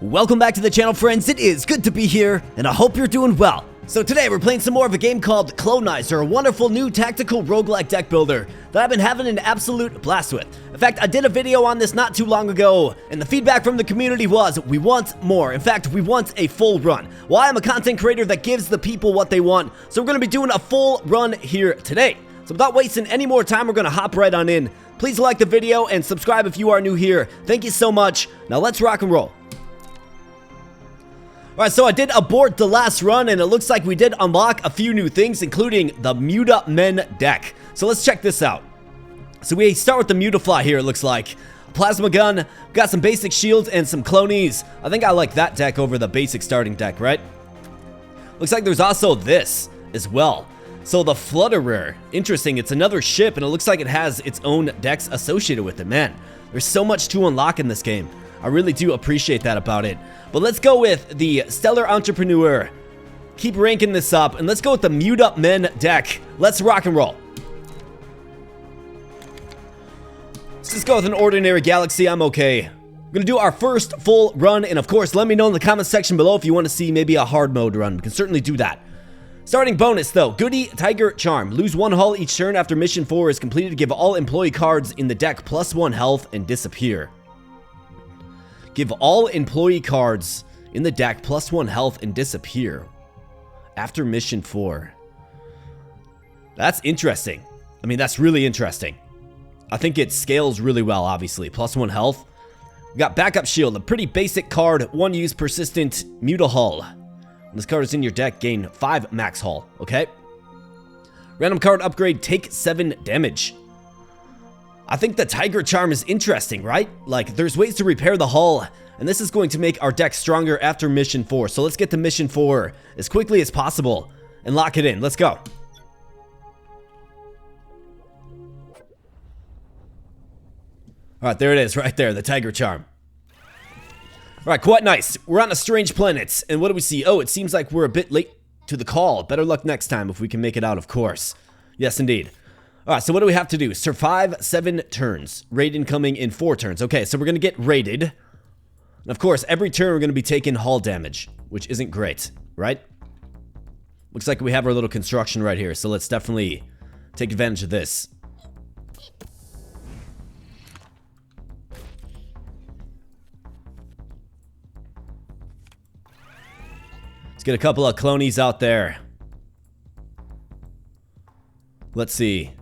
Welcome back to the channel, friends. It is good to be here, and I hope you're doing well. So today we're playing some more of a game called Clonizer, a wonderful new tactical roguelike deck builder that I've been having an absolute blast with. In fact, I did a video on this not too long ago, and the feedback from the community was, we want more. In fact, we want a full run. Well, I'm a content creator that gives the people what they want, so we're going to be doing a full run here today. So without wasting any more time, we're going to hop right on in. Please like the video and subscribe if you are new here. Thank you so much. Now let's rock and roll. Alright, so I did abort the last run, and it looks like we did unlock a few new things, including the Muta Men deck. So let's check this out. So we start with the Mutafly here, it looks like. A plasma gun, got some basic shields, and some Clonize. I think I like that deck over the basic starting deck, right? Looks like there's also this as well. So the Flutterer, interesting, it's another ship, and it looks like it has its own decks associated with it. Man, there's so much to unlock in this game. I really do appreciate that about it. But let's go with the Stellar Entrepreneur. Keep ranking this up, and let's go with the Muta Men deck. Let's rock and roll. Let's just go with an ordinary galaxy. I'm okay. We're gonna do our first full run, and of course, let me know in the comment section below if you want to see maybe a hard mode run. We can certainly do that. Starting bonus though, Goody Tiger Charm. Lose 1 hull each turn after mission 4 is completed. Give all employee cards in the deck +1 health and disappear. Give all employee cards in the deck +1 health and disappear after mission 4. That's interesting. I mean, that's really interesting. I think it scales really well, obviously. +1 health. We got Backup Shield, a pretty basic card. 1 use persistent Muta Hull. When this card is in your deck, gain 5 max hull. Okay. Random card upgrade, take 7 damage. I think the Tiger Charm is interesting, right? Like, there's ways to repair the hull, and this is going to make our deck stronger after mission 4. So let's get to mission 4 as quickly as possible and lock it in. Let's go. Alright, there it is, right there, the Tiger Charm. Alright, quite nice. We're on a strange planet, and what do we see? Oh, it seems like we're a bit late to the call. Better luck next time if we can make it out, of course. Yes, indeed. Alright, so what do we have to do? Survive 7 turns. Raid incoming in 4 turns. Okay, so we're going to get raided. And of course, every turn we're going to be taking hull damage, which isn't great, right? Looks like we have our little construction right here, so let's definitely take advantage of this. Let's get a couple of clonies out there. Let's see.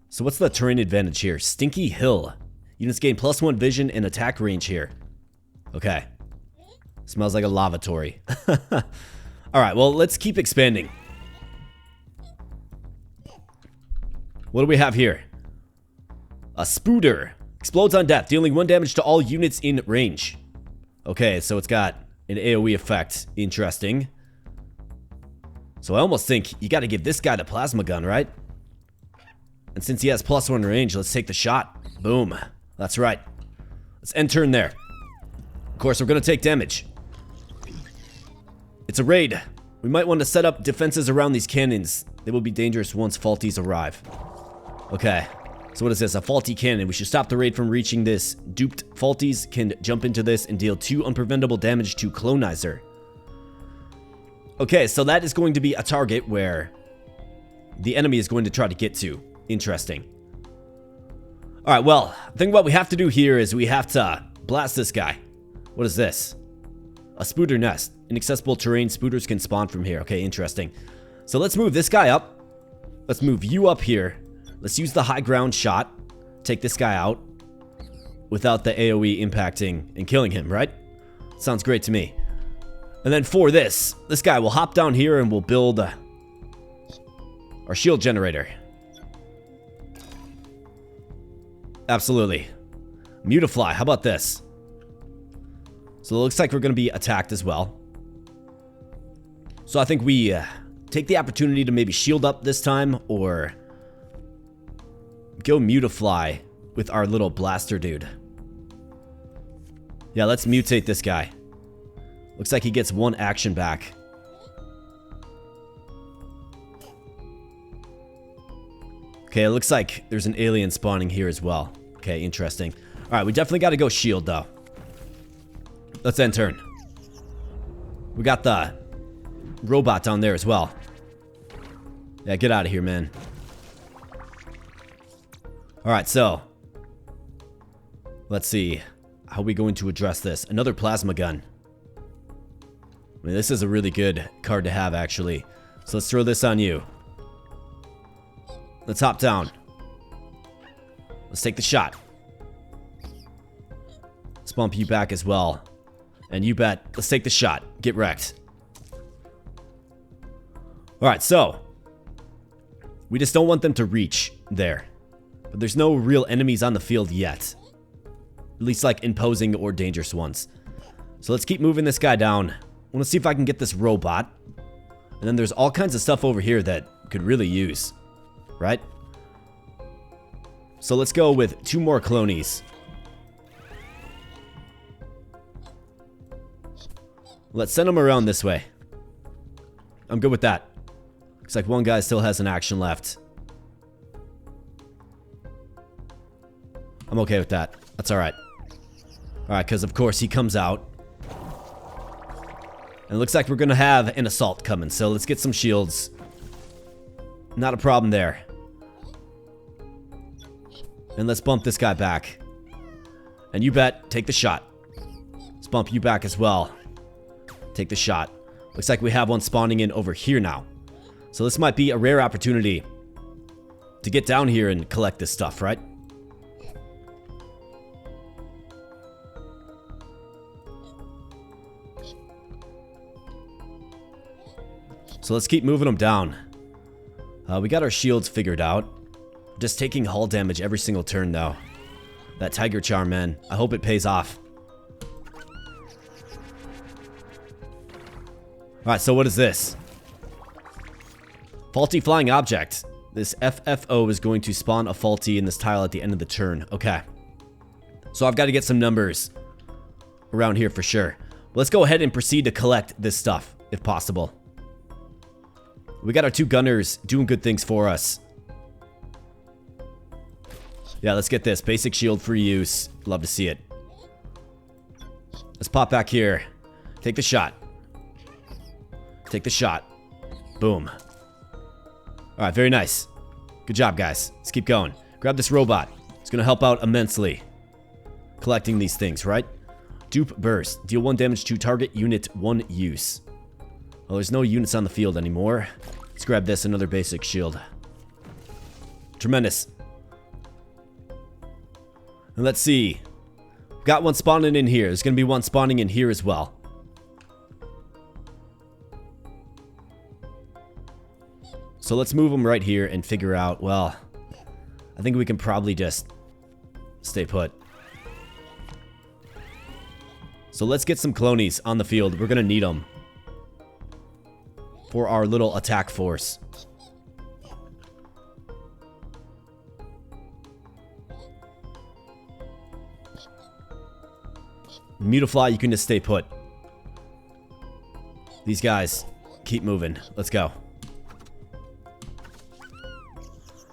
So what's the terrain advantage here? Stinky Hill. Units gain +1 vision and attack range here. Okay. Smells like a lavatory. Alright, well, let's keep expanding. What do we have here? A Spooter. Explodes on death, dealing 1 damage to all units in range. Okay, so it's got an AoE effect. Interesting. So I almost think you gotta give this guy the plasma gun, right? And since he has +1 range, let's take the shot. Boom. That's right. Let's end turn there. Of course, we're gonna take damage. It's a raid. We might want to set up defenses around these cannons. They will be dangerous once faulties arrive. Okay. So what is this? A faulty cannon. We should stop the raid from reaching this. Duped faulties can jump into this and deal 2 unpreventable damage to Clonizer. Okay, so that is going to be a target where the enemy is going to try to get to. Interesting. Alright, well, I think what we have to do here is we have to blast this guy. What is this? A Spooter nest. Inaccessible terrain, Spooters can spawn from here. Okay, interesting. So let's move this guy up. Let's move you up here. Let's use the high ground shot. Take this guy out without the AoE impacting and killing him, right? Sounds great to me. And then for this guy will hop down here and we'll build our shield generator. Absolutely. Mutafly, how about this? So it looks like we're going to be attacked as well. So I think we take the opportunity to maybe shield up this time, or go Mutafly with our little blaster dude. Yeah, let's mutate this guy. Looks like he gets 1 action back. Okay, it looks like there's an alien spawning here as well. Okay, interesting. Alright, we definitely got to go shield, though. let's end turn. We got the robot down there as well. Yeah, get out of here, man. Alright, so let's see. How are we going to address this? Another plasma gun. I mean, this is a really good card to have, actually. So let's throw this on you. Let's hop down. Let's take the shot. Let's bump you back as well. And you bet. Let's take the shot. Get wrecked. Alright, so we just don't want them to reach there. But there's no real enemies on the field yet. At least like imposing or dangerous ones. So let's keep moving this guy down. I want to see if I can get this robot. And then there's all kinds of stuff over here that could really use. Right? So let's go with 2 more clonies. Let's send them around this way. I'm good with that. Looks like one guy still has an action left. I'm okay with that. That's alright. Alright, because of course he comes out. And it looks like we're going to have an assault coming. So let's get some shields. Not a problem there. And let's bump this guy back. And you bet, take the shot. Let's bump you back as well. Take the shot. Looks like we have one spawning in over here now. So this might be a rare opportunity to get down here and collect this stuff, right? So let's keep moving them down. We got our shields figured out. Just taking hull damage every single turn, though. That Tiger Charm, man. I hope it pays off. Alright, so what is this? Faulty flying object. This FFO is going to spawn a faulty in this tile at the end of the turn. Okay. So I've got to get some numbers around here for sure. Let's go ahead and proceed to collect this stuff, if possible. We got our 2 gunners doing good things for us. Yeah, let's get this. Basic shield for use. Love to see it. Let's pop back here. Take the shot. Take the shot. Boom. Alright, very nice. Good job, guys. Let's keep going. Grab this robot. It's going to help out immensely. Collecting these things, right? Dupe burst. Deal 1 damage to target unit 1 use. Well, there's no units on the field anymore. Let's grab this. Another basic shield. Tremendous. And let's see. Got one spawning in here. There's going to be one spawning in here as well. So let's move them right here and figure out, well, I think we can probably just stay put. So let's get some clonies on the field. We're going to need them for our little attack force. Mutafly, you can just stay put. These guys, keep moving. Let's go.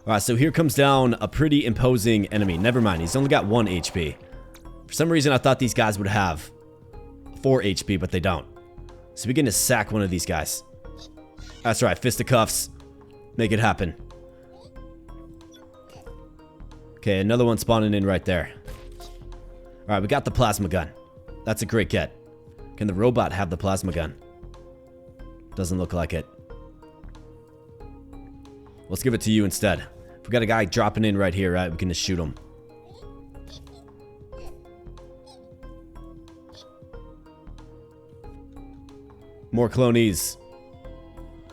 Alright, so here comes down a pretty imposing enemy. Never mind, he's only got 1 HP. For some reason, I thought these guys would have 4 HP, but they don't. So we begin to sack one of these guys. That's right, fisticuffs. Make it happen. Okay, another one spawning in right there. Alright, we got the plasma gun. That's a great get. Can the robot have the plasma gun? Doesn't look like it. Let's give it to you instead. If we got a guy dropping in right here, right, we can just shoot him. More clonies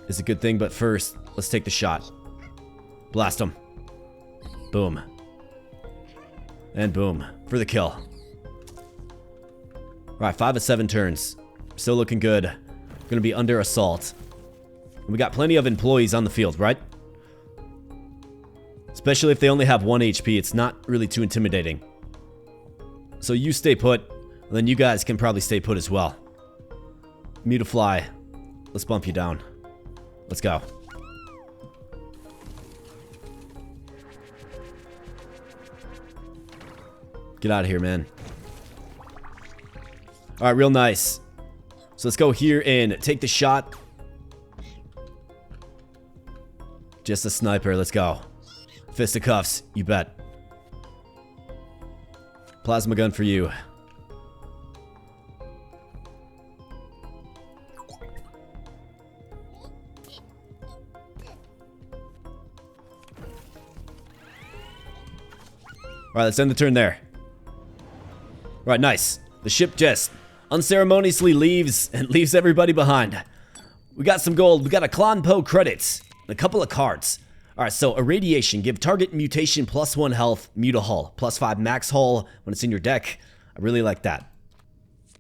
is a good thing, but first, let's take the shot. Blast him. Boom. And boom. For the kill. Alright, 5 of 7 turns. Still looking good. Gonna be under assault. And we got plenty of employees on the field, right? Especially if they only have 1 HP, it's not really too intimidating. So you stay put, and then you guys can probably stay put as well. Mutafly, let's bump you down. Let's go. Get out of here, man. Alright, real nice. So let's go here and take the shot. Just a sniper, let's go. Fisticuffs, you bet. Plasma gun for you. Alright, let's end the turn there. Alright, nice. The ship just unceremoniously leaves and leaves everybody behind. We got some gold. We got a CLONPO credits and a couple of cards. Alright, so irradiation. Give target mutation +1 health, muta hull. +5 max hull when it's in your deck. I really like that.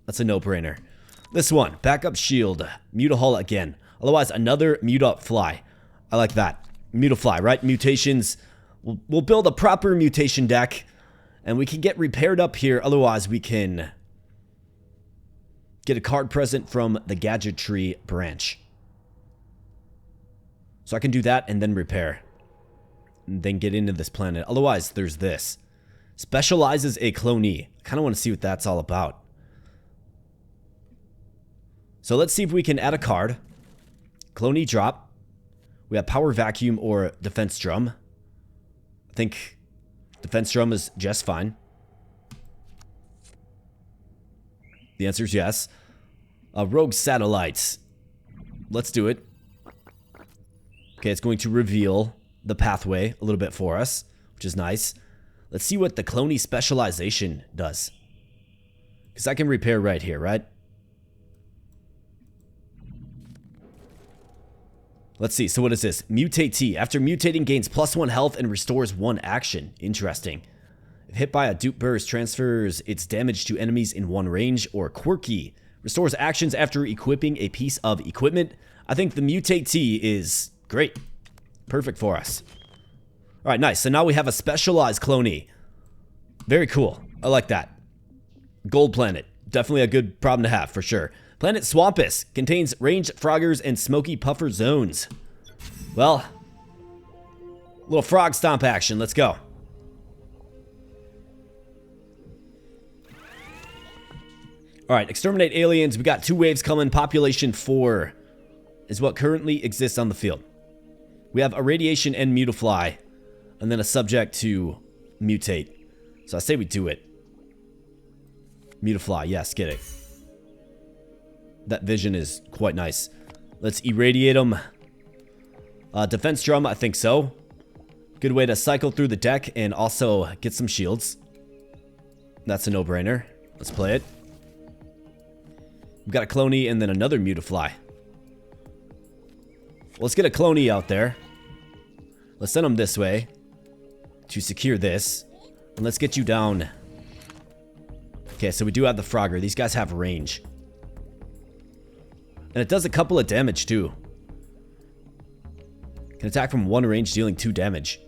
That's a no-brainer. This one, backup shield. Muta hull again. Otherwise, another muta fly. I like that. Muta fly, right? Mutations. We'll build a proper mutation deck. And we can get repaired up here. Otherwise, we can get a card present from the gadgetry branch. So I can do that and then repair. And then get into this planet. Otherwise, there's this. Specializes a Clonize. I kind of want to see what that's all about. So let's see if we can add a card. Clonize drop. We have power vacuum or defense drum. I think defense drum is just fine. The answer is yes. Rogue satellites. Let's do it. Okay, it's going to reveal the pathway a little bit for us, which is nice. Let's see what the Clonize specialization does. Because I can repair right here, right? Let's see, so what is this? Mutate T. After mutating, gains +1 health and restores 1 action. Interesting. If hit by a dupe burst, transfers its damage to enemies in 1 range. Or quirky. Restores actions after equipping a piece of equipment. I think the Mutate T is great. Perfect for us. Alright, nice. So now we have a specialized Clonize. Very cool. I like that. Gold planet. Definitely a good problem to have, for sure. Planet Swampus contains ranged froggers and smoky puffer zones. Well, little frog stomp action. Let's go. Alright, exterminate aliens. We got 2 waves coming. Population 4 is what currently exists on the field. We have irradiation and mutafly, and then a subject to mutate. So I say we do it. Mutafly, yes, get it. That vision is quite nice. Let's irradiate them. Defense drum, I think so. Good way to cycle through the deck and also get some shields. That's a no-brainer. Let's play it. We've got a Clonize and then another mutafly. Let's get a Clonize out there. Let's send them this way to secure this. And let's get you down. Okay, so we do have the Frogger. These guys have range. And it does a couple of damage too. Can attack from 1 range, dealing 2 damage.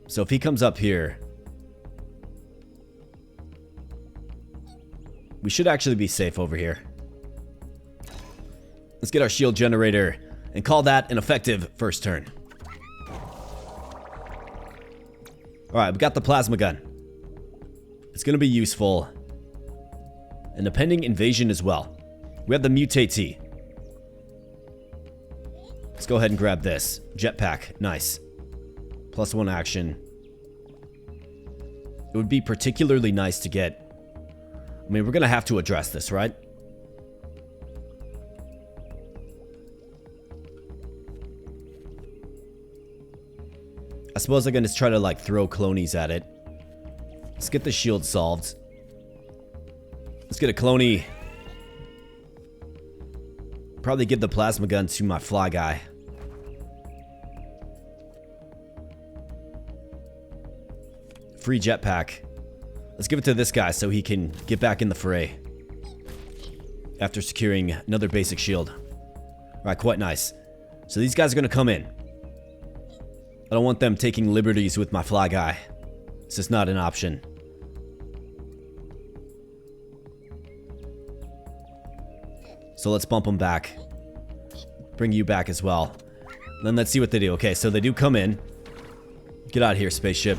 So if he comes up here, we should actually be safe over here. Let's get our shield generator and call that an effective first turn. Alright, we got the plasma gun. It's going to be useful. And a pending invasion as well. We have the Mutate T. Let's go ahead and grab this. Jetpack, nice. +1 action. It would be particularly nice to get. I mean, we're going to have to address this, right? I suppose I'm going to try to, like, throw Clonize at it. Let's get the shield solved. Let's get a Clonize. Probably give the plasma gun to my fly guy. Free jetpack. Let's give it to this guy so he can get back in the fray. After securing another basic shield. Alright, quite nice. So these guys are going to come in. I don't want them taking liberties with my fly guy. It's just not an option. So let's bump them back. Bring you back as well. And then let's see what they do. Okay, so they do come in. Get out of here, spaceship.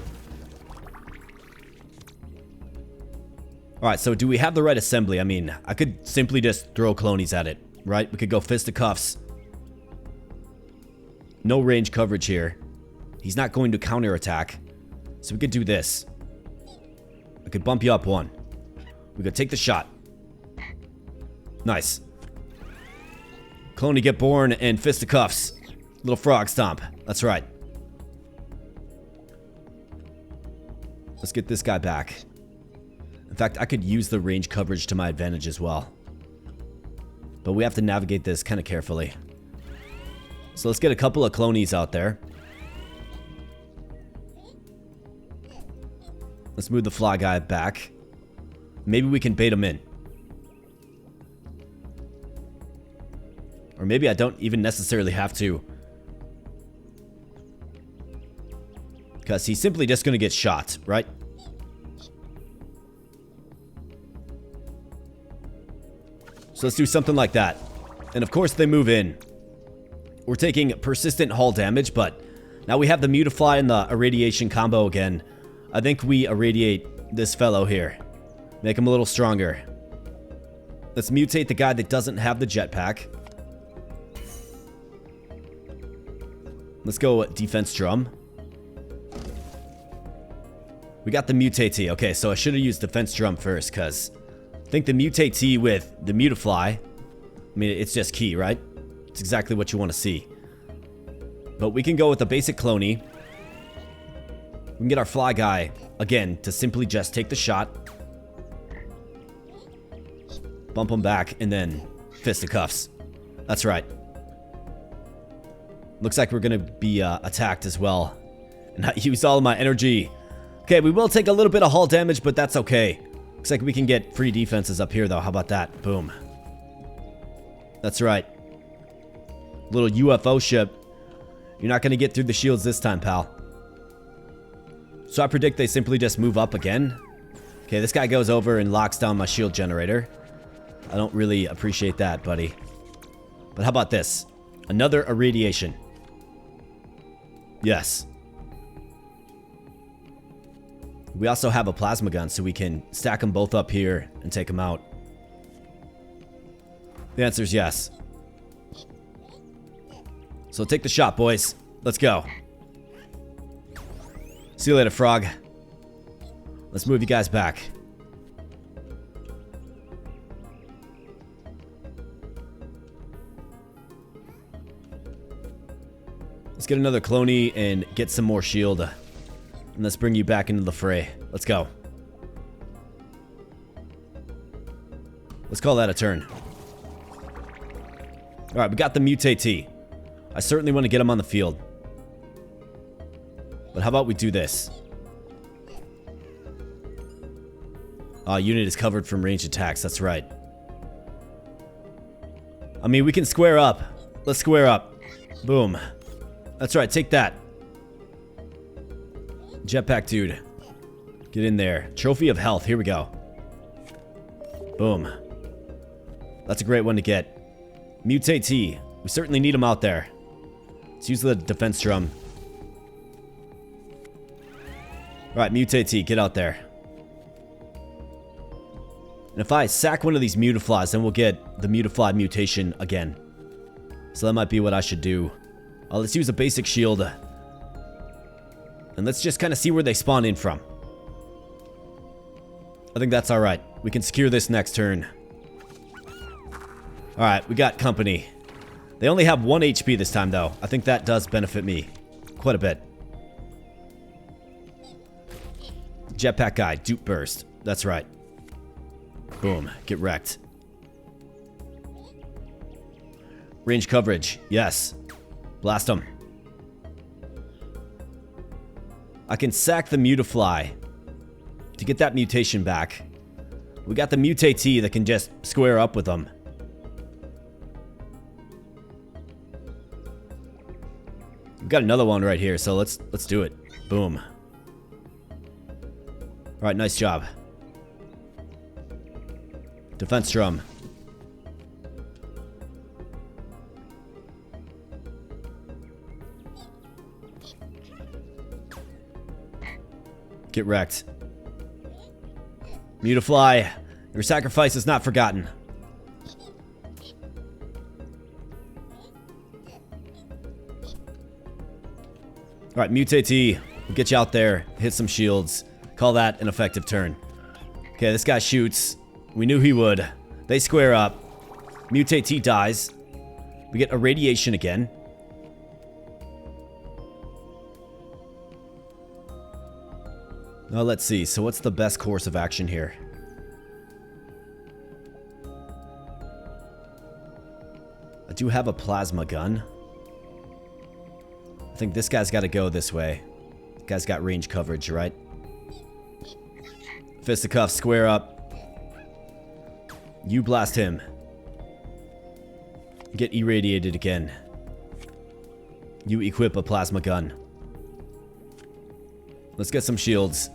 Alright, so do we have the right assembly? I mean, I could simply just throw clonies at it, right? We could go fisticuffs. No range coverage here. He's not going to counterattack. So we could do this. I could bump you up one. We could take the shot. Nice. Cloney get born and fisticuffs. Little frog stomp. That's right. Let's get this guy back. In fact, I could use the range coverage to my advantage as well. But we have to navigate this kind of carefully. So let's get a couple of clonies out there. Let's move the fly guy back. Maybe we can bait him in. Or maybe I don't even necessarily have to. Because he's simply just going to get shot, right? So let's do something like that. And of course they move in. We're taking persistent hull damage, but now we have the Mutifly and the irradiation combo again. I think we irradiate this fellow here. Make him a little stronger. Let's mutate the guy that doesn't have the jetpack. Let's go defense drum. We got the mutate. Okay, so I should have used defense drum first, because I think the mutate with the Mutifly, I mean, it's just key, right? It's exactly what you want to see. But we can go with the basic cloney. We can get our fly guy, again, to simply just take the shot. Bump him back, and then fisticuffs. That's right. Looks like we're going to be attacked as well. And I used all of my energy. Okay, we will take a little bit of hull damage, but that's okay. Looks like we can get free defenses up here, though. How about that? Boom. That's right. Little UFO ship. You're not going to get through the shields this time, pal. So I predict they simply just move up again. Okay, this guy goes over and locks down my shield generator. I don't really appreciate that, buddy. But how about this? Another irradiation. Yes. We also have a plasma gun, so we can stack them both up here and take them out. The answer is yes. So take the shot, boys. Let's go. See you later, frog. Let's move you guys back. Let's get another cloney and get some more shield. And let's bring you back into the fray. Let's go. Let's call that a turn. Alright, we got the mutate. I certainly want to get him on the field. But how about we do this? Unit is covered from ranged attacks. That's right. I mean, we can square up. Let's square up. Boom. That's right. Take that. Jetpack dude. Get in there. Trophy of health. Here we go. Boom. That's a great one to get. Mutate. We certainly need him out there. Let's use the defense drum. Alright, Mutate, get out there. And if I sack one of these Mutiflies, then we'll get the Mutifly mutation again. So that might be what I should do. Let's use a basic shield. And let's just kind of see where they spawn in from. I think that's alright. We can secure this next turn. Alright, we got company. They only have 1 HP this time, though. I think that does benefit me quite a bit. Jetpack guy, dupe burst. That's right. Boom, get wrecked. Range coverage, yes. Blast him. I can sack the Mutifly to get that mutation back. We got the Mutate that can just square up with them. We've got another one right here, so let's do it. Boom. Alright, nice job. Defense drum. Get wrecked. Mutifly. Your sacrifice is not forgotten. Alright, Mutate. We'll get you out there. Hit some shields. Call that an effective turn. Okay, this guy shoots. We knew he would. They square up. Mutate dies. We get irradiation again. Now let's see. So what's the best course of action here? I do have a plasma gun. I think this guy's got to go this way. This guy's got range coverage, right? Fisticuffs, square up. You blast him. Get irradiated again. You equip a plasma gun. Let's get some shields.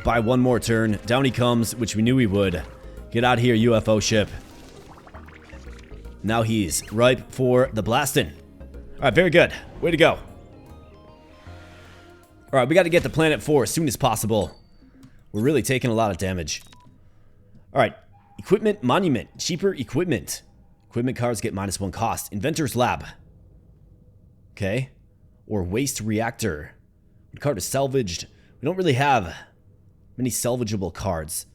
Buy one more turn. Down he comes, which we knew he would. Get out of here, UFO ship. Now he's ripe for the blasting. Alright, very good. Way to go. Alright, we got to get to planet 4 as soon as possible. We're really taking a lot of damage. Alright, equipment monument. Cheaper equipment. Equipment cards get -1 cost. Inventor's lab. Okay. Or waste reactor. What card is salvaged? We don't really have many salvageable cards.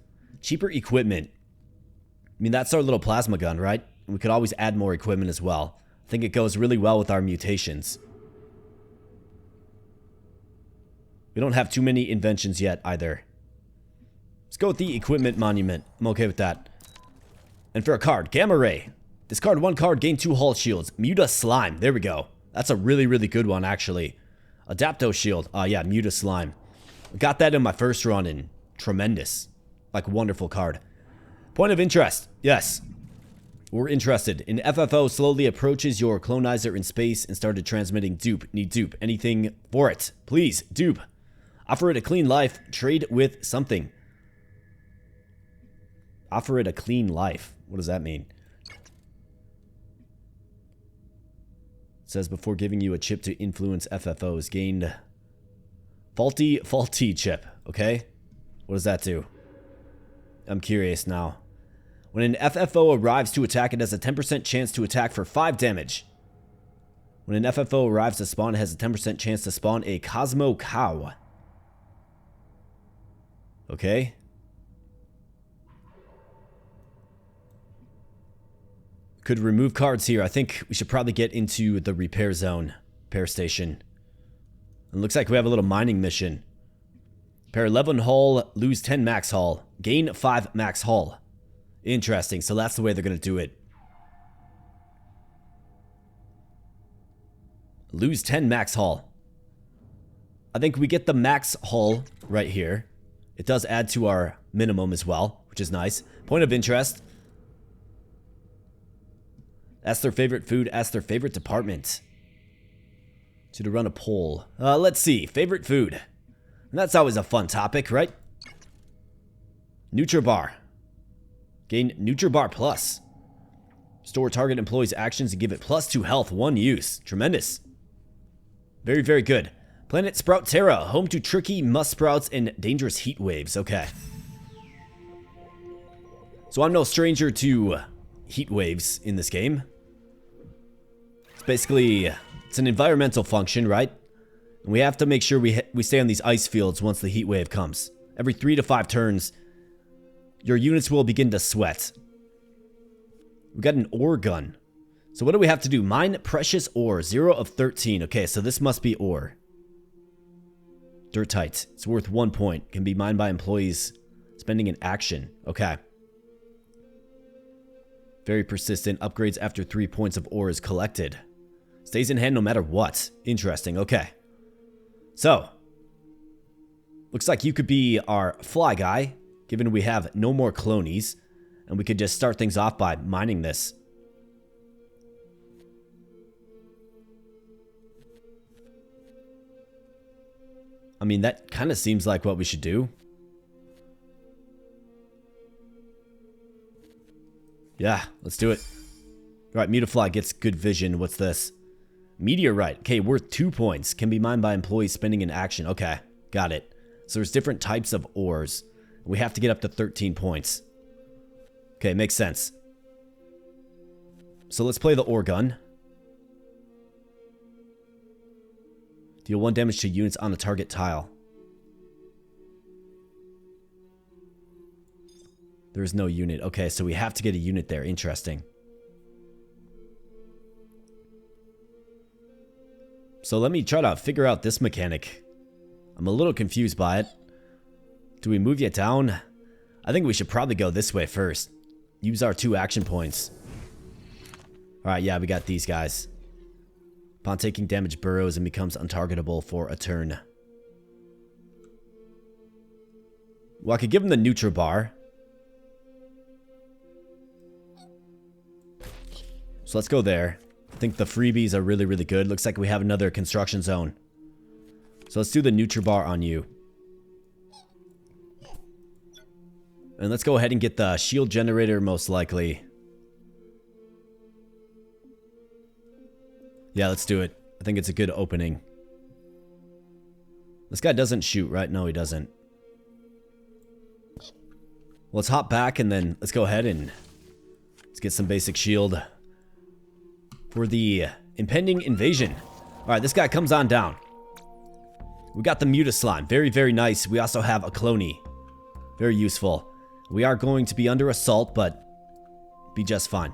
Cheaper equipment. I mean, that's our little plasma gun, right? And we could always add more equipment as well. I think it goes really well with our mutations. We don't have too many inventions yet either. Let's go with the equipment monument. I'm okay with that. And for a card, Gamma Ray. Discard 1 card, gain 2 hull shields. Muta Slime. There we go. That's a really, really good one, actually. Adapto Shield. Yeah, Muta Slime. Got that in my first run and tremendous. Like, wonderful card. Point of interest. Yes. We're interested. An FFO slowly approaches your Clonizer in space and started transmitting dupe. Need dupe. Anything for it. Please, dupe. Offer it a clean life. Trade with something. Offer it a clean life. What does that mean? It says before giving you a chip to influence FFOs. Gained faulty chip. Okay? What does that do? I'm curious now. When an FFO arrives to attack, it has a 10% chance to attack for 5 damage. When an FFO arrives to spawn, it has a 10% chance to spawn a Cosmo Cow. Okay. Could remove cards here. I think we should probably get into the repair zone. Repair station. It looks like we have a little mining mission. Repair 11 hull, lose 10 max hull. Gain 5 max hull. Interesting. So that's the way they're going to do it. Lose 10 max hull. I think we get the max hull right here. It does add to our minimum as well, which is nice. Point of interest. Ask their favorite food. Ask their favorite department. To run a poll. Let's see. Favorite food. And that's always a fun topic, right? Nutribar. Gain Nutribar Plus. Store target employees' actions and give it +2 health, 1 use. Tremendous. Very, very good. Planet Sprout Terra, home to tricky musk sprouts and dangerous heat waves. Okay. So I'm no stranger to heat waves in this game. It's basically, it's an environmental function, right? And we have to make sure we stay on these ice fields once the heat wave comes. Every 3 to 5 turns, your units will begin to sweat. We got an ore gun. So what do we have to do? Mine precious ore, 0 of 13. Okay, so this must be ore. Dirtite. It's worth 1 point. Can be mined by employees spending an action. Okay. Very persistent. Upgrades after 3 points of ore is collected. Stays in hand no matter what. Interesting. Okay. So. Looks like you could be our fly guy, given we have no more clonies. And we could just start things off by mining this. I mean, that kind of seems like what we should do. Yeah, let's do it. Alright, Mutafly gets good vision. What's this? Meteorite. Okay, worth 2 points. Can be mined by employees spending an action. Okay, got it. So there's different types of ores. We have to get up to 13 points. Okay, makes sense. So let's play the ore gun. Deal 1 damage to units on a target tile. There is no unit. Okay, so we have to get a unit there. Interesting. So let me try to figure out this mechanic. I'm a little confused by it. Do we move you down? I think we should probably go this way first. Use our 2 action points. Alright, yeah, we got these guys. Upon taking damage, burrows and becomes untargetable for a turn. Well, I could give him the neutral bar. So let's go there. I think the freebies are really, really good. Looks like we have another construction zone. So let's do the neutral bar on you. And let's go ahead and get the shield generator most likely. Yeah, let's do it. I think it's a good opening. This guy doesn't shoot, right? No, he doesn't. Well, let's hop back and then let's go ahead and let's get some basic shield for the impending invasion. Alright, this guy comes on down. We got the Muta Slime. Very, very nice. We also have a Clony. Very useful. We are going to be under assault, but be just fine.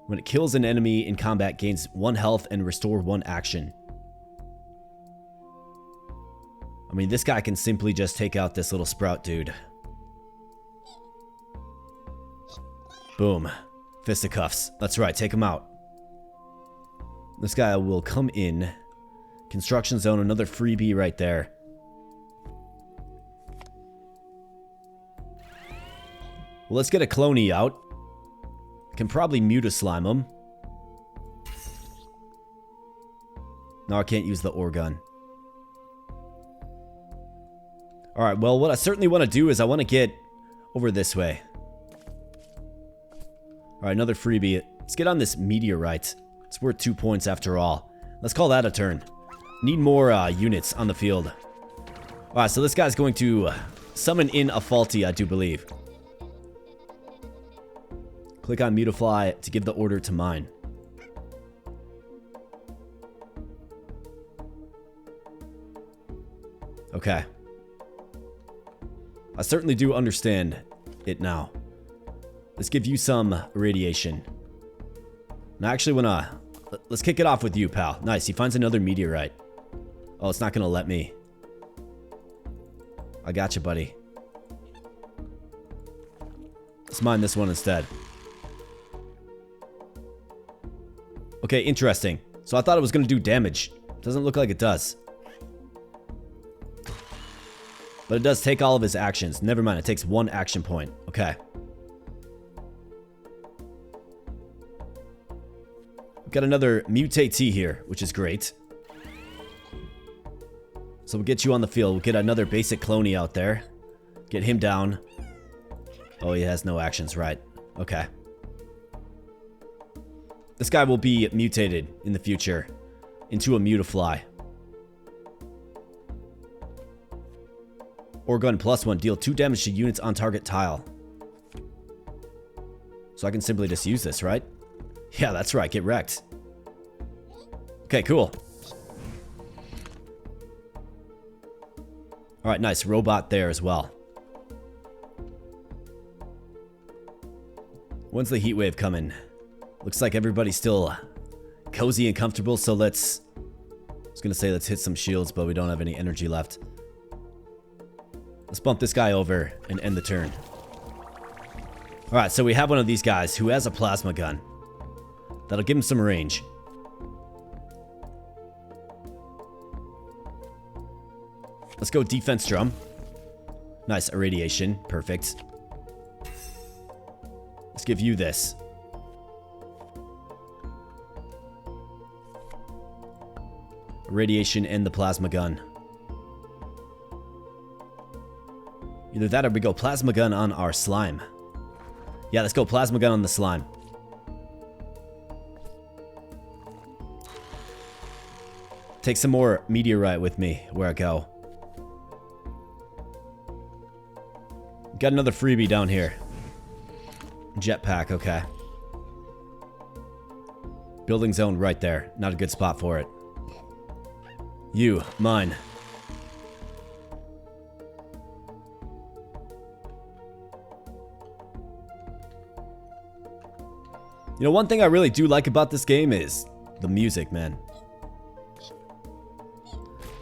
When it kills an enemy in combat, gains 1 health and restore 1 action. I mean, this guy can simply just take out this little sprout dude. Boom. Fisticuffs. That's right, take him out. This guy will come in. Construction zone, another freebie right there. Well, let's get a Clony out. Can probably Muta Slime him. No, I can't use the ore gun. Alright, well, what I certainly want to do is I want to get over this way. Alright, another freebie. Let's get on this meteorite. It's worth 2 points after all. Let's call that a turn. Need more units on the field. Alright, so this guy's going to summon in a faulty, I do believe. Click on Mutafly to give the order to mine. Okay. I certainly do understand it now. Let's give you some radiation. And I actually want to... Let's kick it off with you, pal. Nice, he finds another meteorite. Oh, it's not going to let me. I got you, buddy. Let's mine this one instead. Okay, interesting. So I thought it was going to do damage. Doesn't look like it does. But it does take all of his actions. Never mind, it takes 1 action point. Okay. We've got another mutate here, which is great. So we'll get you on the field. We'll get another basic Clony out there. Get him down. Oh, he has no actions, right. Okay. This guy will be mutated in the future into a Mutafly. Ore gun +1. Deal 2 damage to units on target tile. So I can simply just use this, right? Yeah, that's right. Get wrecked. Okay, cool. Alright, nice. Robot there as well. When's the heat wave coming? Looks like everybody's still cozy and comfortable, so I was gonna say let's hit some shields, but we don't have any energy left. Let's bump this guy over and end the turn. Alright, so we have one of these guys who has a plasma gun. That'll give him some range. Let's go defense drum. Nice, irradiation. Perfect. Let's give you this. Radiation and the plasma gun. Either that or we go plasma gun on our slime. Yeah, let's go plasma gun on the slime. Take some more meteorite with me where I go. Got another freebie down here. Jetpack, okay. Building zone right there. Not a good spot for it. You, mine. You know, one thing I really do like about this game is the music, man.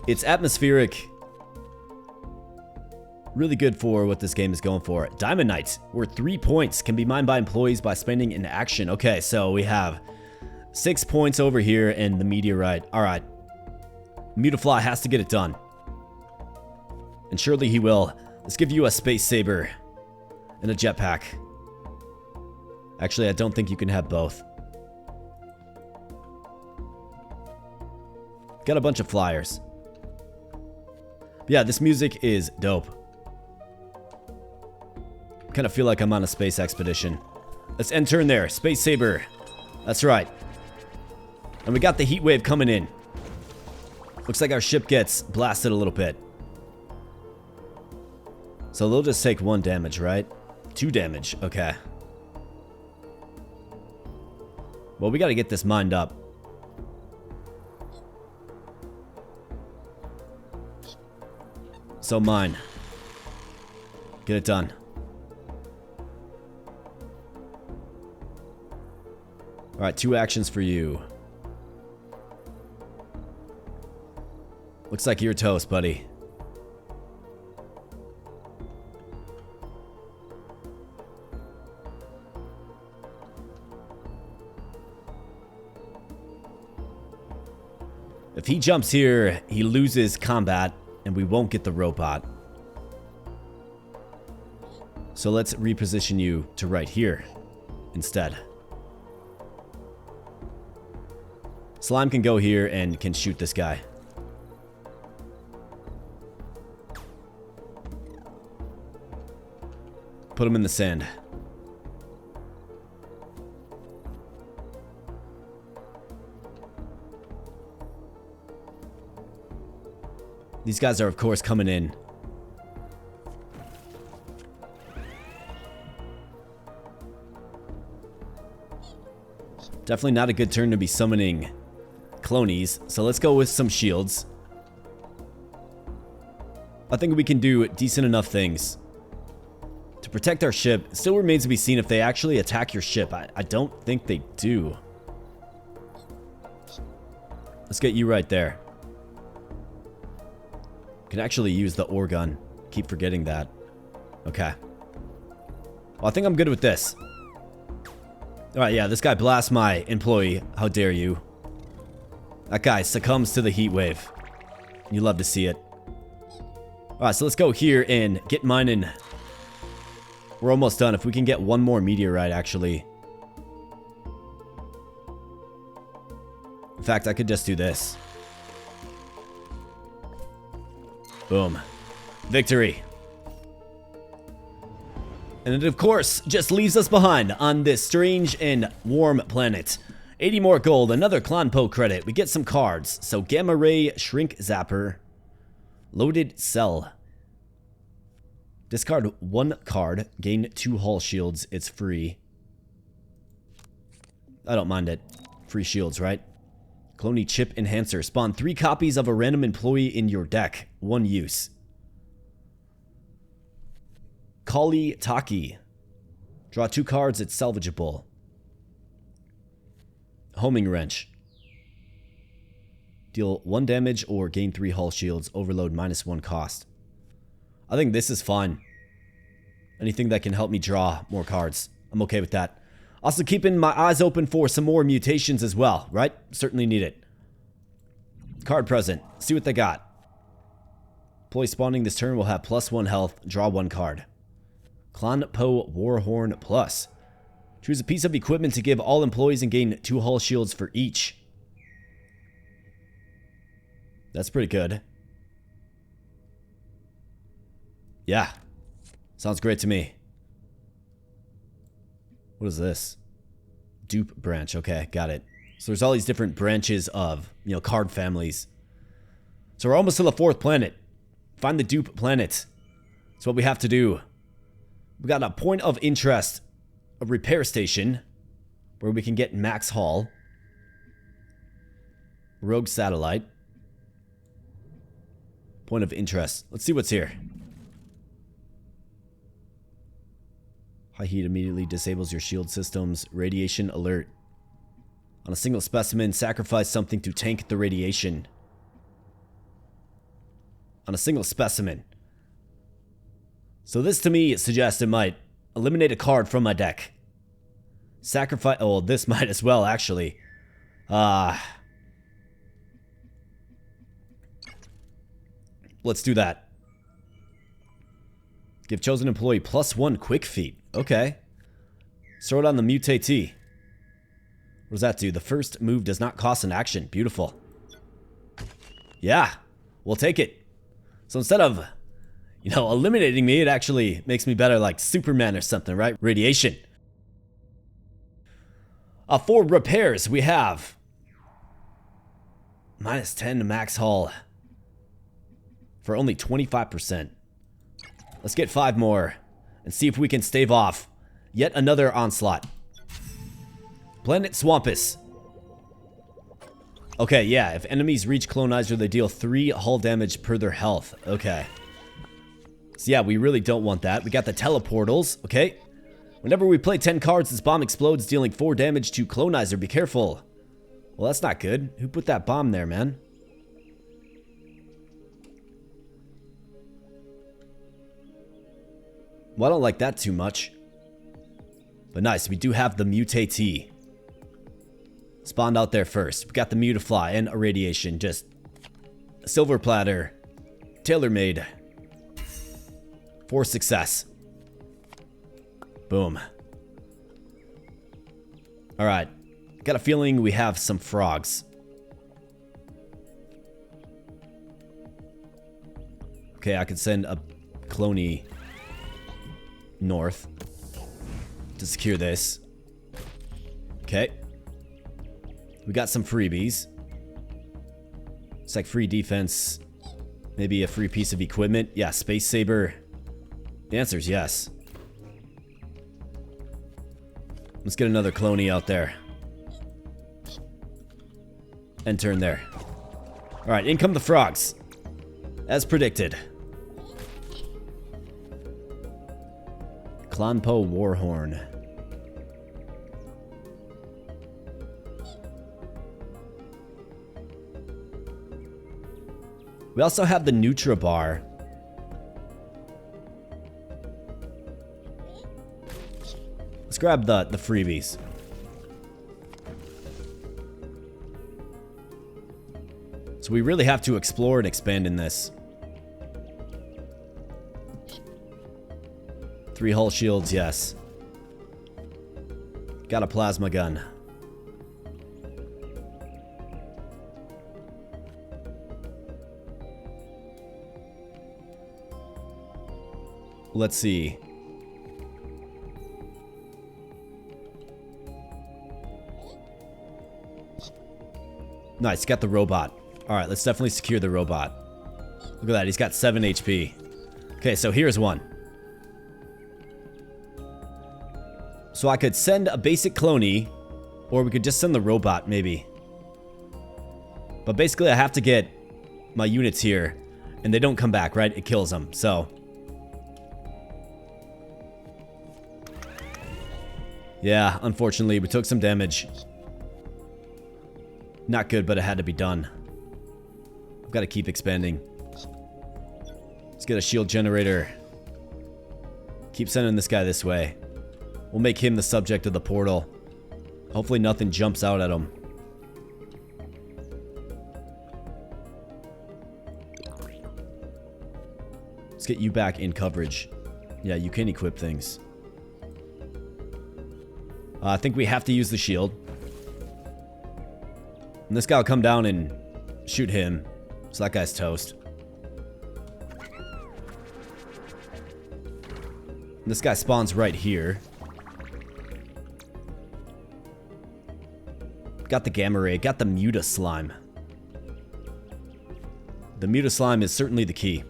It's atmospheric. Really good for what this game is going for. Diamond Knight, where 3 points can be mined by employees by spending an action. Okay, so we have 6 points over here and the meteorite. Alright. Mutafly has to get it done. And surely he will. Let's give you a space saber and a jetpack. Actually, I don't think you can have both. Got a bunch of flyers. Yeah, this music is dope. Kind of feel like I'm on a space expedition. Let's enter in there. Space saber. That's right. And we got the heat wave coming in. Looks like our ship gets blasted a little bit. So they'll just take 1 damage, right? 2 damage. Okay. Well, we got to get this mined up. So mine. Get it done. Alright, 2 actions for you. Looks like you're toast, buddy. If he jumps here, he loses combat, and we won't get the robot. So let's reposition you to right here instead. Slime can go here and can shoot this guy. Put him in the sand. These guys are, of course, coming in. Definitely not a good turn to be summoning Clonize, so let's go with some shields. I think we can do decent enough things to protect our ship. It still remains to be seen if they actually attack your ship. I don't think they do. Let's get you right there. Can actually use the ore gun. Keep forgetting that. Okay. Well, I think I'm good with this. Alright, yeah, this guy blasts my employee. How dare you? That guy succumbs to the heat wave. You love to see it. Alright, so let's go here and get mining. We're almost done. If we can get 1 more meteorite, actually. In fact, I could just do this. Boom. Victory. And it, of course, just leaves us behind on this strange and warm planet. 80 more gold, another CLONPO credit. We get some cards. So Gamma Ray, Shrink Zapper, Loaded Cell. Discard 1 card, gain 2 hull shields. It's free. I don't mind it. Free shields, right? Clone Chip Enhancer. Spawn 3 copies of a random employee in your deck. 1 use. Kali Taki. Draw 2 cards, it's salvageable. Homing Wrench. Deal 1 damage or gain 3 hull shields. Overload -1 cost. I think this is fine. Anything that can help me draw more cards. I'm okay with that. Also keeping my eyes open for some more mutations as well, right? Certainly need it. Card present. See what they got. Employee spawning this turn will have +1 health. Draw 1 card. CLONPO Warhorn Plus. Choose a piece of equipment to give all employees and gain 2 hull shields for each. That's pretty good. Yeah. Sounds great to me. What is this? Dupe branch. Okay, got it. So there's all these different branches of, card families. So we're almost to the 4th planet. Find the dupe planet. That's what we have to do. We got a point of interest. A repair station. Where we can get max haul. Rogue satellite. Point of interest. Let's see what's here. High heat immediately disables your shield systems. Radiation alert. On a single specimen, sacrifice something to tank the radiation. On a single specimen. So this to me suggests it might eliminate a card from my deck. Sacrifice... Oh, this might as well, actually. Let's do that. Give chosen employee +1 quick feat. Okay. Throw it on the mutate. What does that do? The first move does not cost an action. Beautiful. Yeah. We'll take it. So instead of, eliminating me, it actually makes me better like Superman or something, right? Radiation. For repairs, we have -10 to max haul for only 25%. Let's get 5 more and see if we can stave off yet another onslaught. Planet Swampus. Okay, yeah, if enemies reach Clonizer, they deal 3 hull damage per their health. Okay. So yeah, we really don't want that. We got the teleportals, okay? Whenever we play 10 cards, this bomb explodes, dealing 4 damage to Clonizer. Be careful. Well, that's not good. Who put that bomb there, man? Well, I don't like that too much. But nice, we do have the mutate. Spawned out there first. We got the Mutafly and Irradiation. Just a silver platter. Tailor-made. For success. Boom. Alright. Got a feeling we have some frogs. Okay, I could send a clone north to secure this. Okay. We got some freebies. It's like free defense. Maybe a free piece of equipment. Yeah, Space Saber. The answer is yes. Let's get another clone out there. And turn there. Alright, in come the frogs. As predicted. CLONPO Warhorn. We also have the Nutra Bar. Let's grab the freebies. So we really have to explore and expand in this. 3 hull shields, yes. Got a plasma gun. Let's see. Nice, got the robot. Alright, let's definitely secure the robot. Look at that, he's got 7 HP. Okay, so here's one. So I could send a basic clone, or we could just send the robot, maybe. But basically I have to get my units here, and they don't come back, right? It kills them, so. Yeah, unfortunately, we took some damage. Not good, but it had to be done. I've got to keep expanding. Let's get a shield generator. Keep sending this guy this way. We'll make him the subject of the portal. Hopefully nothing jumps out at him. Let's get you back in coverage. Yeah, you can equip things. I think we have to use the shield. And this guy will come down and shoot him. So that guy's toast. And this guy spawns right here. Got the gamma ray. Got the muta slime. The muta slime is certainly the key.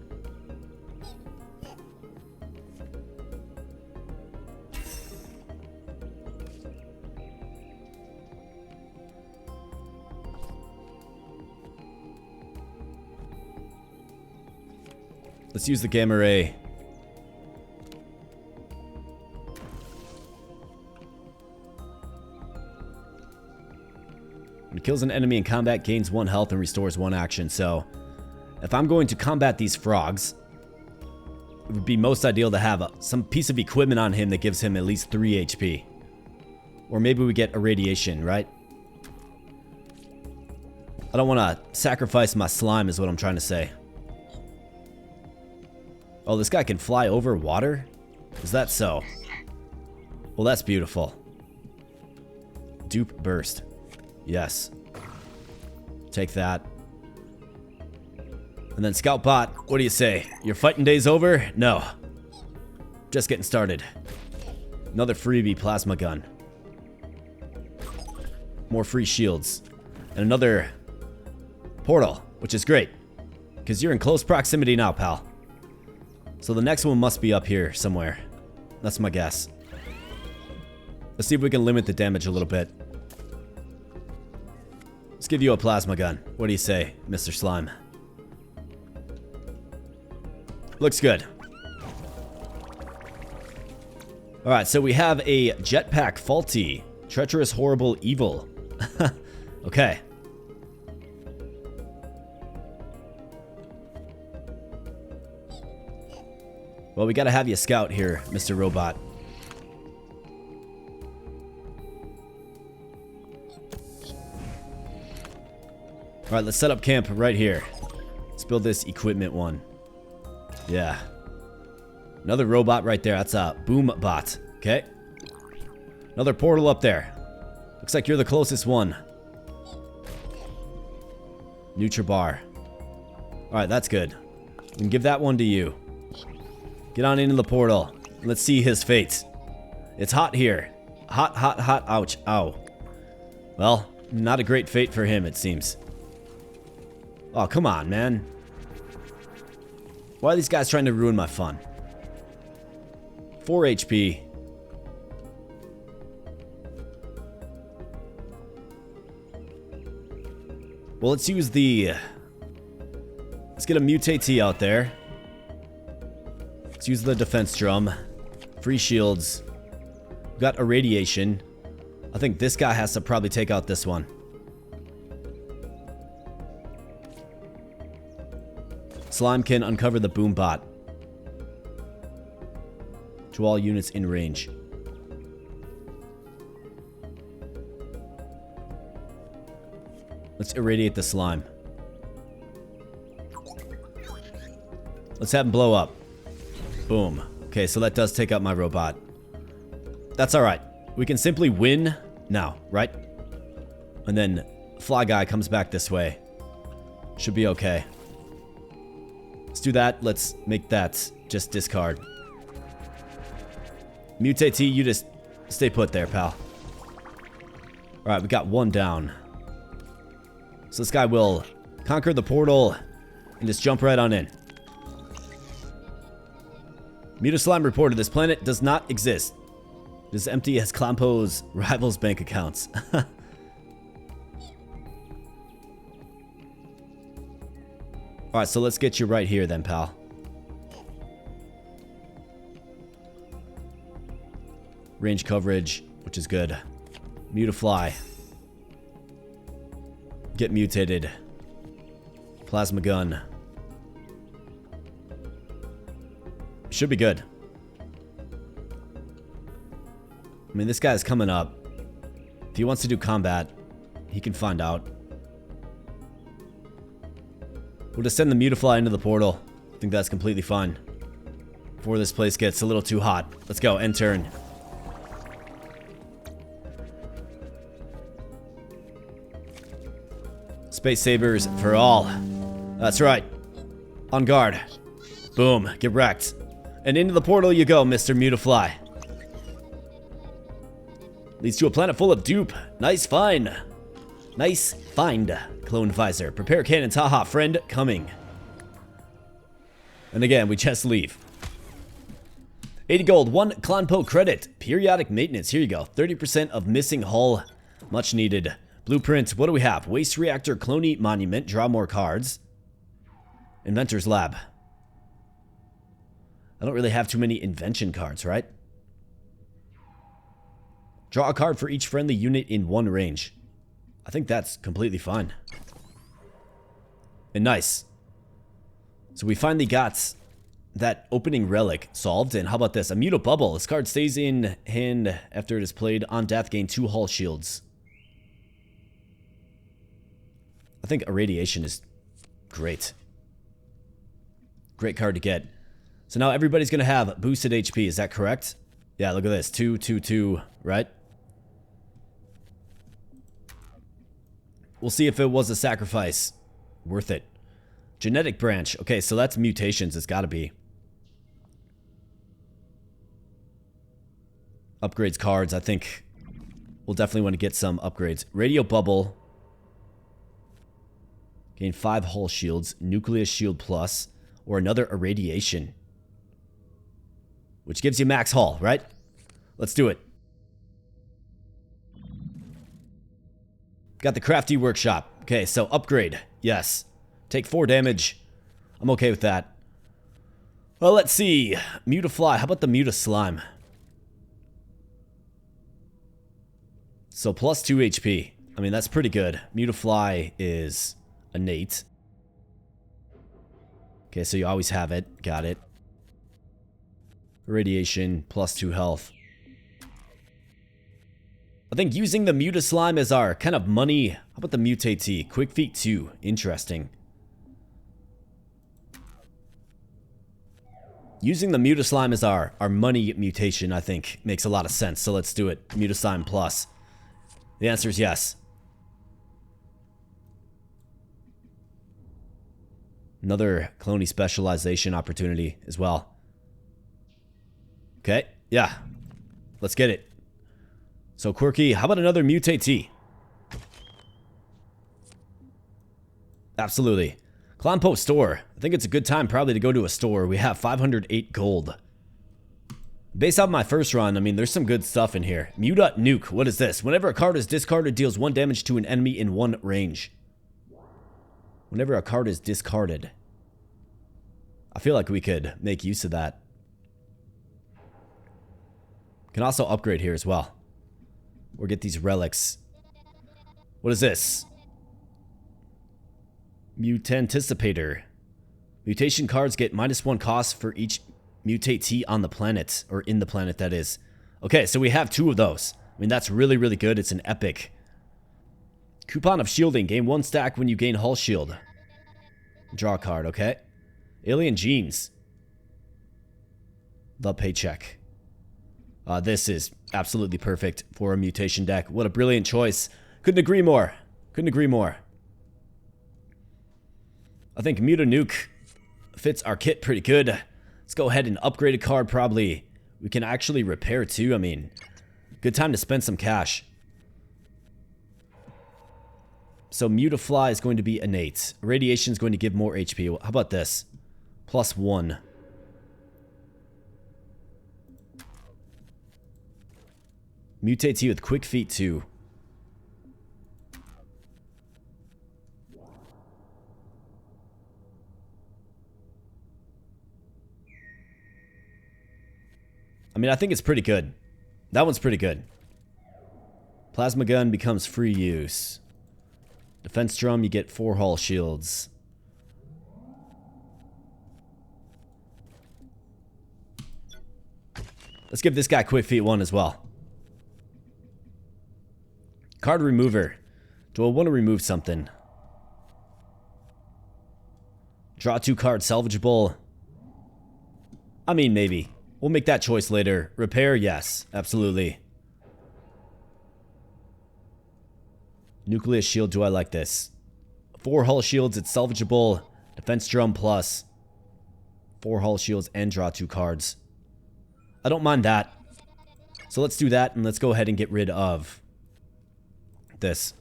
Let's use the gamma ray. When it kills an enemy in combat, gains 1 health and restores 1 action. So, if I'm going to combat these frogs, it would be most ideal to have some piece of equipment on him that gives him at least 3 HP. Or maybe we get irradiation, right? I don't want to sacrifice my slime is what I'm trying to say. Oh, this guy can fly over water? Is that so? Well, that's beautiful. Dupe burst. Yes. Take that. And then Scout Bot, what do you say? Your fighting day's over? No. Just getting started. Another freebie plasma gun. More free shields. And another portal, which is great. Because you're in close proximity now, pal. So the next one must be up here somewhere. That's my guess. Let's see if we can limit the damage a little bit. Let's give you a plasma gun. What do you say, Mr. Slime? Looks good. Alright, so we have a jetpack faulty. Treacherous, horrible, evil. Okay. Well, we gotta have you scout here, Mr. Robot. Alright, let's set up camp right here. Let's build this equipment one. Yeah. Another robot right there. That's a boom bot. Okay. Another portal up there. Looks like you're the closest one. Nutribar. Alright, that's good. We can give that one to you. Get on into the portal. Let's see his fate. It's hot here. Hot, hot, hot. Ouch. Ow. Well, not a great fate for him, it seems. Oh, come on, man. Why are these guys trying to ruin my fun? 4 HP. Well, let's use the... Let's get a mutate out there. Let's use the defense drum. Free shields. We've got irradiation. I think this guy has to probably take out this one. Slime can uncover the boom bot. To all units in range. Let's irradiate the slime. Let's have him blow up. Boom. Okay, so that does take out my robot. That's alright. We can simply win now, right? And then Fly Guy comes back this way. Should be okay. Let's do that. Let's make that just discard. Mutate T, you just stay put there, pal. Alright, we got one down. So this guy will conquer the portal and just jump right on in. Muta Slime reported this planet does not exist. It is empty as CLONPO's rivals' bank accounts. Alright, so let's get you right here then, pal. Range coverage, which is good. Mutafly. Get mutated. Plasma gun. Should be good. I mean, this guy's coming up. If he wants to do combat, he can find out. We'll just send the Mutafly into the portal. I think that's completely fine. Before this place gets a little too hot. Let's go, end turn. Space sabers for all. That's right. On guard. Boom, get wrecked. And into the portal you go, Mr. Mutafly. Leads to a planet full of dupe. Nice find. Nice find, Clonizer. Prepare cannons, haha, friend, coming. And again, we just leave. 80 gold, 1 CLONPO credit. Periodic maintenance, here you go. 30% of missing hull, much needed. Blueprint, what do we have? Waste reactor, clone monument, draw more cards. Inventor's lab. I don't really have too many invention cards, right? Draw a card for each friendly unit in 1 range. I think that's completely fine. And nice. So we finally got that opening relic solved. And how about this? A Muta Bubble. This card stays in hand after it is played. On death, gain 2 hull shields. I think Irradiation is great. Great card to get. So now everybody's going to have boosted HP. Is that correct? Yeah, look at this. 2, 2, 2, right? We'll see if it was a sacrifice worth it. Genetic branch. Okay, so that's mutations. It's got to be. Upgrades cards. I think we'll definitely want to get some upgrades. Radio Bubble. Gain 5 hull shields. Nucleus Shield Plus. Or another Irradiation. Which gives you max hull, right? Let's do it. Got the Crafty Workshop. Okay, so upgrade. Yes. Take 4 damage. I'm okay with that. Well, let's see. Mutafly. How about the Muta Slime? So plus 2 HP. I mean, that's pretty good. Mutafly is innate. Okay, so you always have it. Got it. Radiation, plus 2 health. I think using the Muta Slime as our kind of money. How about the Mutate? Quick Feet 2. Interesting. Using the Muta Slime as our money mutation, I think, makes a lot of sense. So let's do it. Muta Slime Plus. The answer is yes. Another clone specialization opportunity as well. Okay, yeah. Let's get it. So quirky, how about another Mutate? Absolutely. CLONPO store. I think it's a good time probably to go to a store. We have 508 gold. Based off my first run, I mean, there's some good stuff in here. Muta Nuke. What is this? Whenever a card is discarded, deals 1 damage to an enemy in 1 range. Whenever a card is discarded. I feel like we could make use of that. Can also upgrade here as well. Or get these relics. What is this? Mutanticipator. Mutation cards get -1 cost for each mutate on the planet. Or in the planet, that is. Okay, so we have 2 of those. I mean, that's really, really good. It's an epic. Coupon of Shielding. Gain 1 stack when you gain Hull Shield. Draw a card, okay. Alien Genes. The Paycheck. This is absolutely perfect for a mutation deck. What a brilliant choice. Couldn't agree more. Couldn't agree more. I think Muta Nuke fits our kit pretty good. Let's go ahead and upgrade a card probably. We can actually repair too. I mean, good time to spend some cash. So Mutafly is going to be innate. Radiation is going to give more HP. How about this? +1. Mutate with Quick Feet 2. I mean, I think it's pretty good. That one's pretty good. Plasma Gun becomes free use. Defense Drum, you get 4 hull shields. Let's give this guy Quick Feet 1 as well. Card Remover. Do I want to remove something? Draw 2 cards, salvageable. I mean, maybe. We'll make that choice later. Repair, yes. Absolutely. Nucleus Shield, do I like this? 4 hull shields, it's salvageable. Defense Drum plus. 4 hull shields and draw 2 cards. I don't mind that. So let's do that and let's go ahead and get rid of this.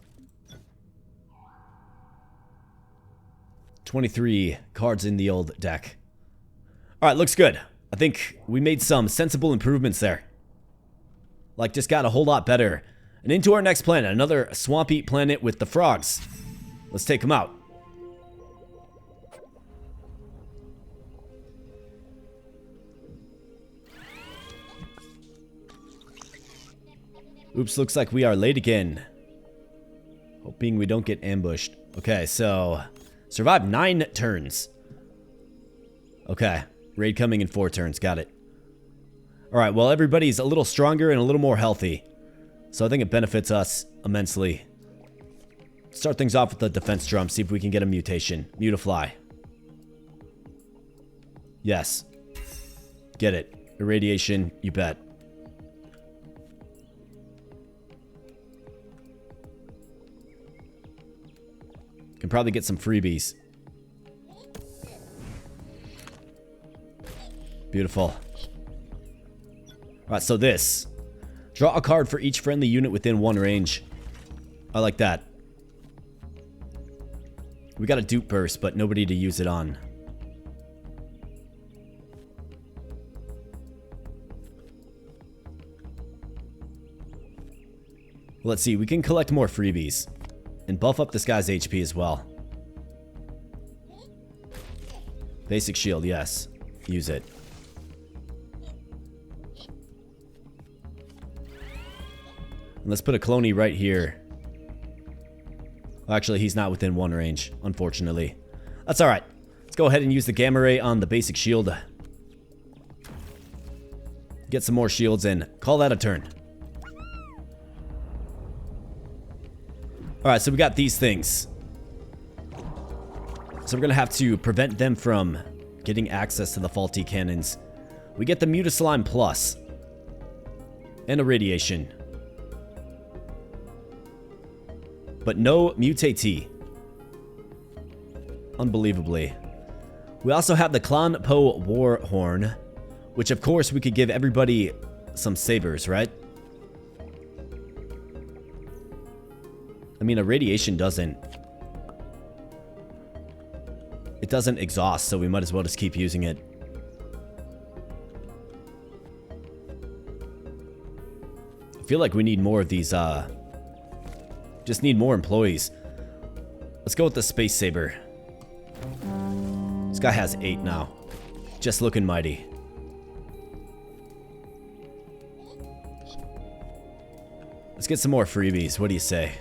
23 cards in the old deck. Alright, looks good. I think we made some sensible improvements there. Like, just got a whole lot better. And into our next planet, another swampy planet with the frogs. Let's take them out. Oops, looks like we are late again. Hoping we don't get ambushed. Okay, so survive 9 turns. Okay, raid coming in 4 turns, got it. Alright, well everybody's a little stronger and a little more healthy. So I think it benefits us immensely. Start things off with the defense drum, see if we can get a mutation. Mutafly. Yes. Get it. Irradiation, you bet. Can probably get some freebies. Beautiful. Alright, so this. Draw a card for each friendly unit within 1 range. I like that. We got a dupe burst, but nobody to use it on. Let's see, we can collect more freebies. And buff up this guy's HP as well. Basic shield, yes. Use it. And let's put a clone right here. Well, actually, he's not within 1 range, unfortunately. That's alright. Let's go ahead and use the gamma ray on the basic shield. Get some more shields and call that a turn. Alright, so we got these things. So we're going to have to prevent them from getting access to the faulty cannons. We get the Mutaslime Plus. And Irradiation. But no Mutate. Unbelievably. We also have the CLONPO War Horn. Which of course we could give everybody some sabers, right? I mean, Irradiation doesn't... It doesn't exhaust, so we might as well just keep using it. I feel like we need more of these, just need more employees. Let's go with the Space Saber. This guy has 8 now. Just looking mighty. Let's get some more freebies. What do you say?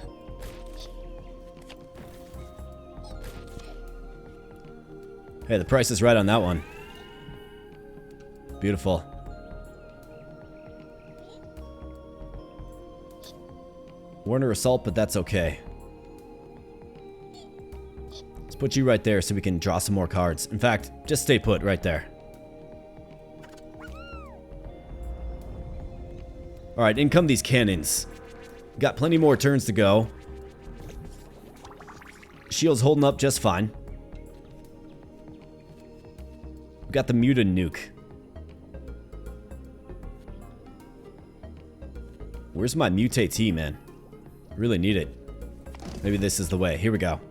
Hey, the price is right on that one. Beautiful. Warner Assault, but that's okay. Let's put you right there so we can draw some more cards. In fact, just stay put right there. Alright, in come these cannons. Got plenty more turns to go. Shield's holding up just fine. We got the Mutant Nuke. Where's my Mutate, man? I really need it. Maybe this is the way. Here we go.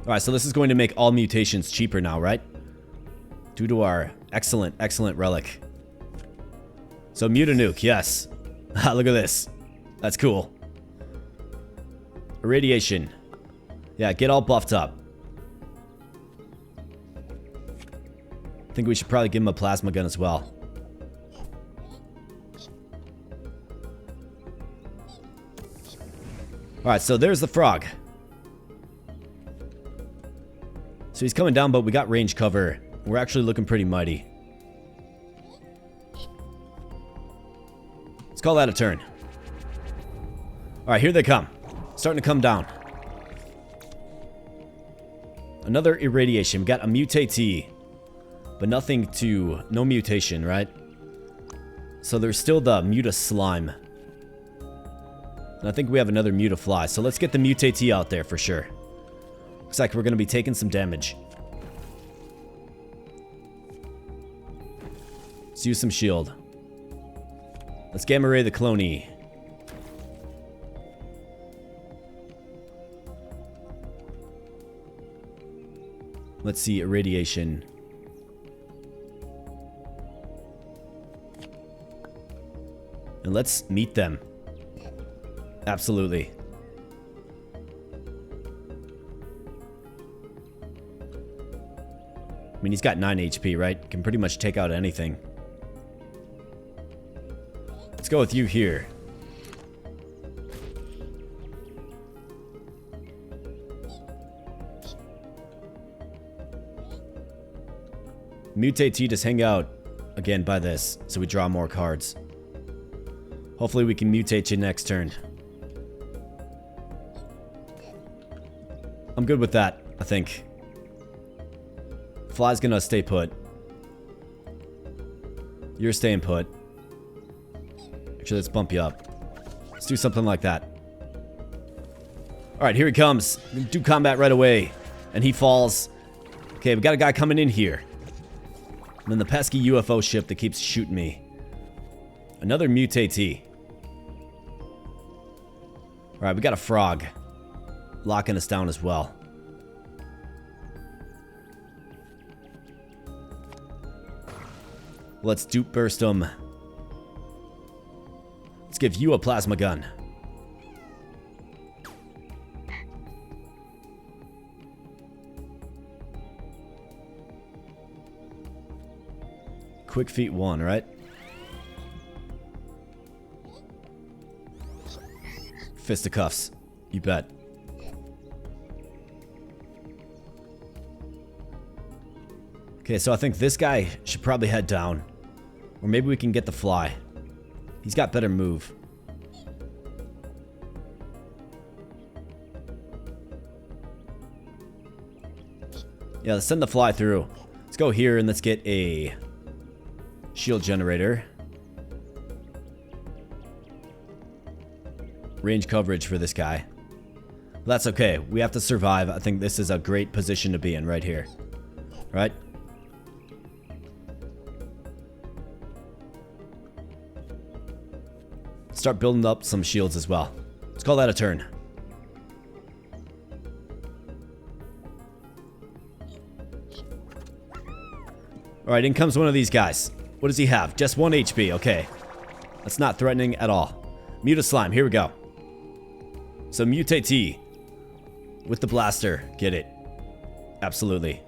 Alright, so this is going to make all mutations cheaper now, right? Due to our excellent, excellent relic. So Mutant Nuke, yes. Look at this. That's cool. Irradiation. Yeah, get all buffed up. I think we should probably give him a plasma gun as well. Alright, so there's the frog. So he's coming down, but we got range cover. We're actually looking pretty mighty. Let's call that a turn. Alright, here they come. Starting to come down. Another Irradiation. We got a Mutate. But nothing to... No mutation, right? So there's still the Mutaslime. And I think we have another Mutafly. So let's get the Mutate out there for sure. Looks like we're going to be taking some damage. Let's use some shield. Let's Gamma Ray the Clone. Let's see, irradiation. And let's meet them. Absolutely. I mean, he's got 9 HP, right? Can pretty much take out anything. Let's go with you here. Mutate T, just hang out again by this, so we draw more cards. Hopefully we can mutate you next turn. I'm good with that, I think. Fly's gonna stay put. You're staying put. Actually, let's bump you up. Let's do something like that. Alright, here he comes. Do combat right away. And he falls. Okay, we got a guy coming in here. And then the pesky UFO ship that keeps shooting me. Another mutate. Alright, we got a frog. Locking us down as well. Let's dupe burst him. Let's give you a plasma gun. Quick feet 1, right? Fisticuffs. You bet. Okay, so I think this guy should probably head down. Or maybe we can get the fly. He's got better move. Yeah, let's send the fly through. Let's go here and let's get a shield generator. Range coverage for this guy. That's okay. We have to survive. I think this is a great position to be in right here. Right? Start building up some shields as well. Let's call that a turn. Alright, in comes one of these guys. What does he have? Just 1 HP. Okay. That's not threatening at all. Mutaslime. Here we go. So Mutate T. With the blaster. Get it. Absolutely.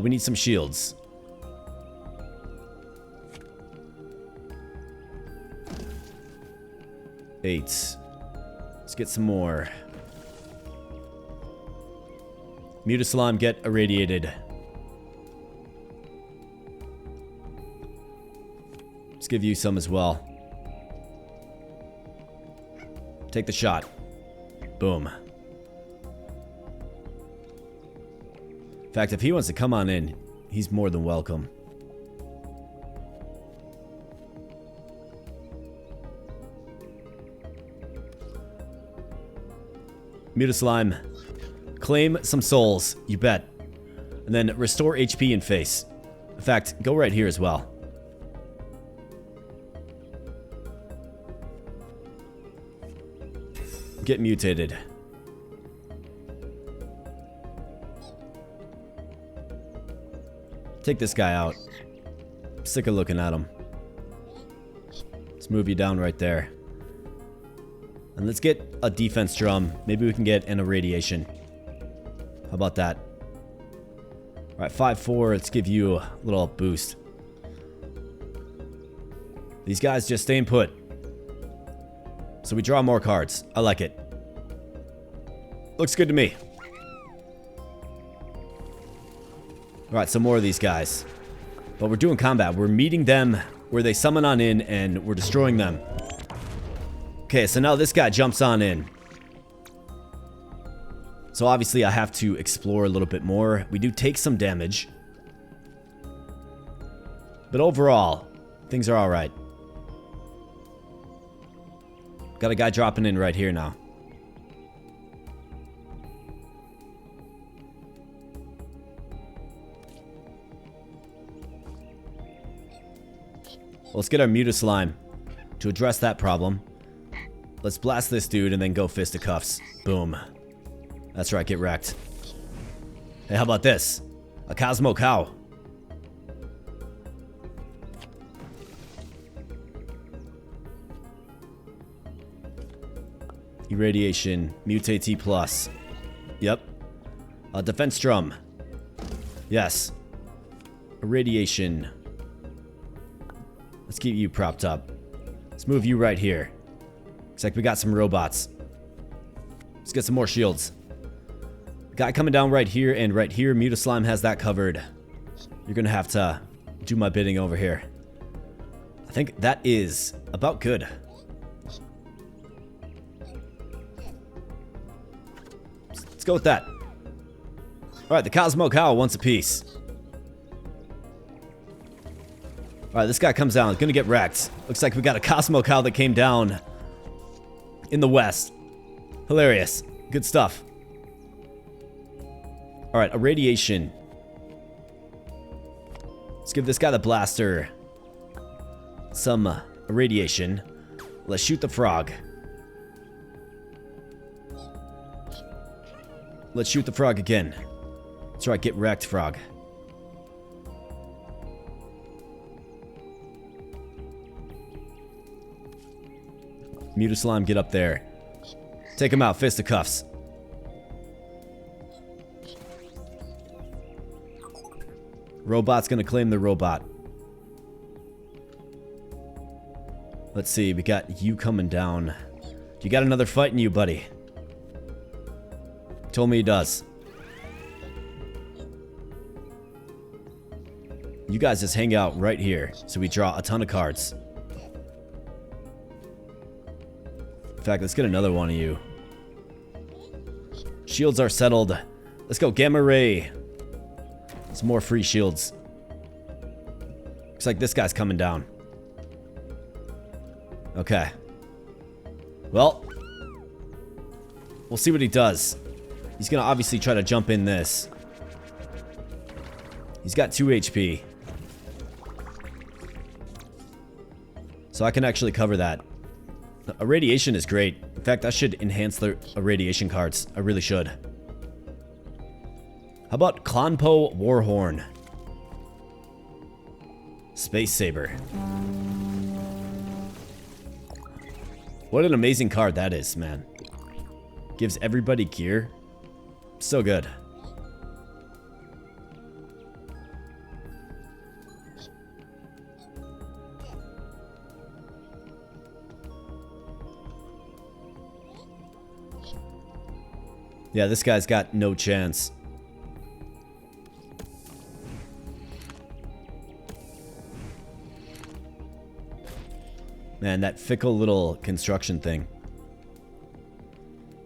We need some shields. Eight. Let's get some more. Mutaslime, get irradiated. Let's give you some as well. Take the shot. Boom. In fact, if he wants to come on in, he's more than welcome. Mutaslime, claim some souls, you bet. And then restore HP and face. In fact, go right here as well. Get mutated. Take this guy out. I'm sick of looking at him. Let's move you down right there. And let's get a defense drum. Maybe we can get an irradiation. How about that? Alright, 5-4. Let's give you a little boost. These guys just staying put. So we draw more cards. I like it. Looks good to me. Alright, some more of these guys. But we're doing combat. We're meeting them where they summon on in and we're destroying them. Okay, so now this guy jumps on in. So obviously I have to explore a little bit more. We do take some damage. But overall, things are alright. Got a guy dropping in right here now. Let's get our Mutaslime to address that problem. Let's blast this dude and then go fisticuffs. Boom. That's right, get wrecked. Hey, how about this? A Cosmo Cow. Irradiation. Mutate T+. Yep. A defense drum. Yes. Irradiation. Let's keep you propped up. Let's move you right here. Looks like we got some robots. Let's get some more shields. Guy coming down right here and right here. Mutaslime has that covered. You're gonna have to do my bidding over here. I think that is about good. Let's go with that. Alright, the Cosmo Cow wants a piece. Alright, this guy comes down. It's gonna get wrecked. Looks like we got a Cosmo Cow that came down in the west. Hilarious. Good stuff. Alright, irradiation. Let's give this guy the blaster some irradiation. Let's shoot the frog. Let's shoot the frog again. That's right, get wrecked, frog. Mutaslime, get up there. Take him out, fisticuffs. Robot's gonna claim the robot. Let's see, we got you coming down. You got another fight in you, buddy. Told me he does. You guys just hang out right here, so we draw a ton of cards. In fact, let's get another one of you. Shields are settled. Let's go, Gamma Ray. Some more free shields. Looks like this guy's coming down. Okay. Well, we'll see what he does. He's gonna obviously try to jump in this. He's got 2 HP. So I can actually cover that. Irradiation is great. In fact, I should enhance the irradiation cards. I really should. How about CLONPO Warhorn? Space Saber. What an amazing card that is, man. Gives everybody gear. So good. Yeah, this guy's got no chance. Man, that fickle little construction thing.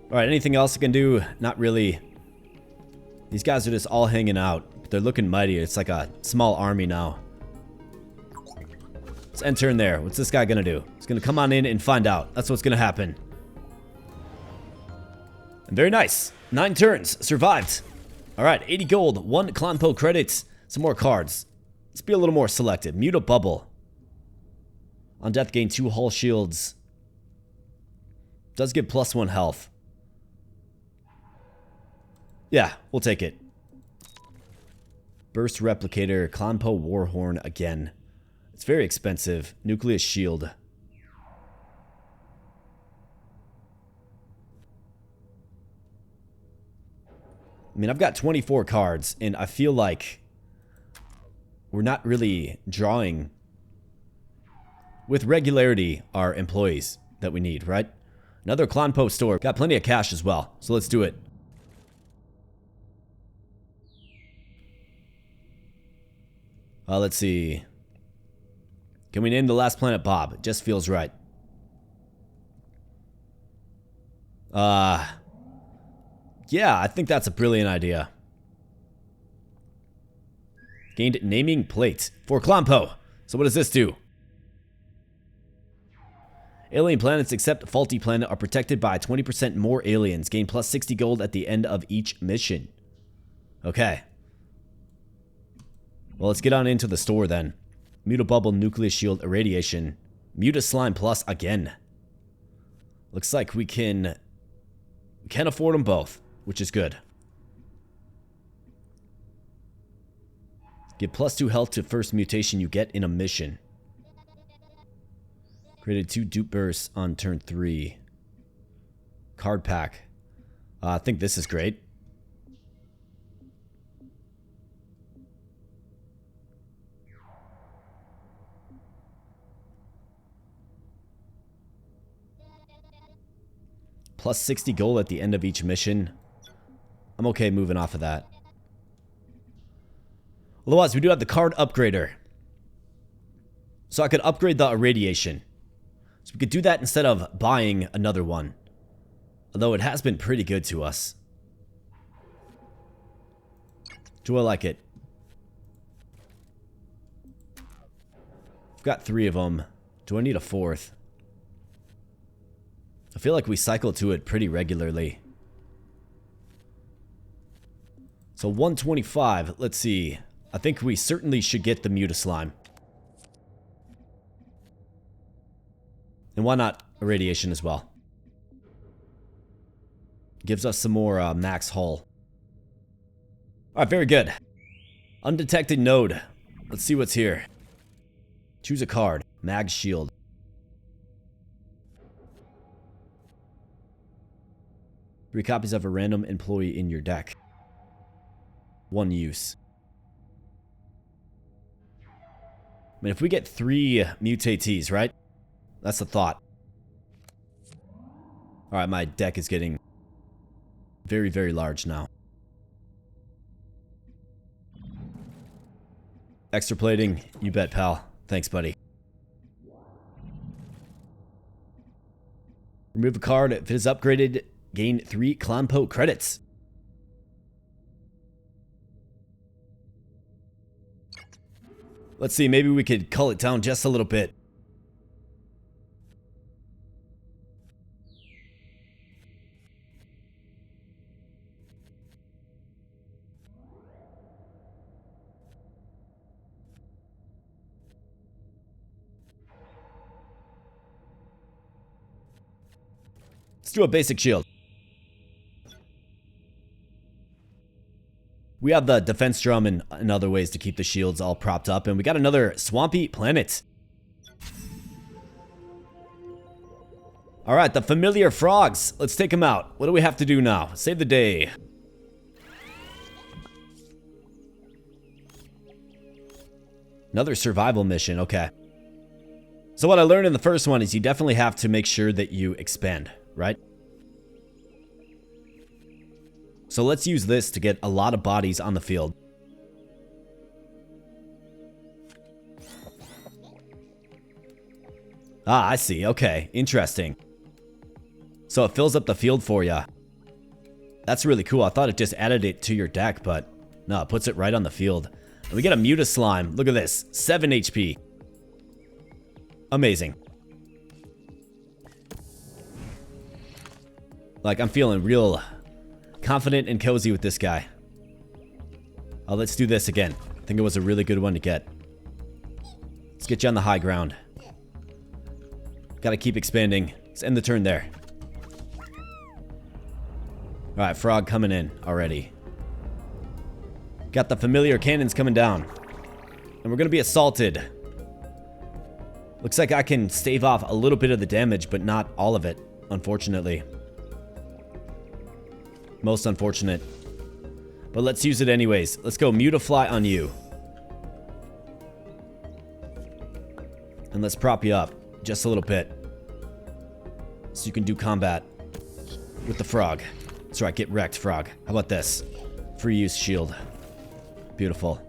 Alright, anything else I can do? Not really. These guys are just all hanging out. They're looking mighty. It's like a small army now. Let's enter in there. What's this guy gonna do? He's gonna come on in and find out. That's what's gonna happen. And very nice. 9 turns. Survived. Alright, 80 gold. 1 CLONPO credits. Some more cards. Let's be a little more selective. Mute a bubble. On death, gain 2 hull shields. Does give +1 health. Yeah, we'll take it. Burst Replicator, CLONPO Warhorn again. It's very expensive. Nucleus Shield. I mean, I've got 24 cards, and I feel like we're not really drawing with regularity our employees that we need, right? Another CLONPO store. Got plenty of cash as well, so let's do it. Let's see. Can we name the last planet Bob? It just feels right. Yeah, I think that's a brilliant idea. Gained naming plate for CLONPO. So what does this do? Alien planets except faulty planet are protected by 20% more aliens. Gain +60 gold at the end of each mission. Okay. Well, let's get on into the store then. Mutabubble, Nucleus Shield, Irradiation. Mutaslime Plus again. Looks like we can afford them both, which is good. Give +2 health to first mutation you get in a mission. Created 2 dupe bursts on turn 3. Card pack. I think this is great. +60 gold at the end of each mission. I'm okay moving off of that. Otherwise, we do have the card upgrader. So I could upgrade the irradiation. So we could do that instead of buying another one. Although it has been pretty good to us. Do I like it? I've got 3 of them. Do I need a 4th? I feel like we cycle to it pretty regularly. So 125, let's see. I think we certainly should get the Mutaslime. And why not irradiation as well? Gives us some more max hull. Alright, very good. Undetected node. Let's see what's here. Choose a card. Mag shield. Three copies of a random employee in your deck. 1 use. I mean, if we get 3 mutatees, right? That's the thought. Alright, my deck is getting very, very large now. Extra plating, you bet, pal. Thanks, buddy. Remove a card. If it is upgraded, gain 3 CLONPO credits. Let's see, maybe we could cull it down just a little bit. Let's do a basic shield. We have the defense drum and other ways to keep the shields all propped up. And we got another swampy planet. Alright, the familiar frogs. Let's take them out. What do we have to do now? Save the day. Another survival mission. Okay. So what I learned in the first one is you definitely have to make sure that you expand, right? So let's use this to get a lot of bodies on the field. Ah, I see. Okay, interesting. So it fills up the field for you. That's really cool. I thought it just added it to your deck, but no, it puts it right on the field. And we get a Mutaslime. Look at this. 7 HP. Amazing. Like, I'm feeling real confident and cozy with this guy. Oh, let's do this again. I think it was a really good one to get. Let's get you on the high ground. Gotta keep expanding. Let's end the turn there. Alright, frog coming in already. Got the familiar cannons coming down. And we're gonna be assaulted. Looks like I can stave off a little bit of the damage, but not all of it, unfortunately. Most unfortunate. But let's use it anyways. Let's go Mutafly on you. And let's prop you up just a little bit. So you can do combat with the frog. That's right, get wrecked, frog. How about this? Free use shield. Beautiful.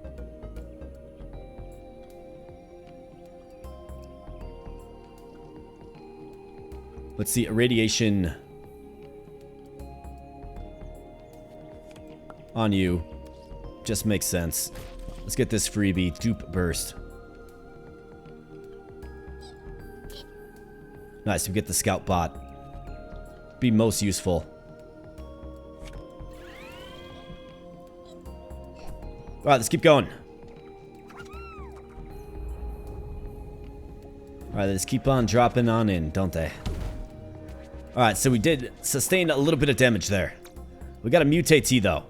Let's see, irradiation on you. Just makes sense. Let's get this freebie, dupe burst. Nice, we get the scout bot. Be most useful. Alright, let's keep going. Alright, let's keep on dropping on in, don't they? Alright, so we did sustain a little bit of damage there. We got a mutate though.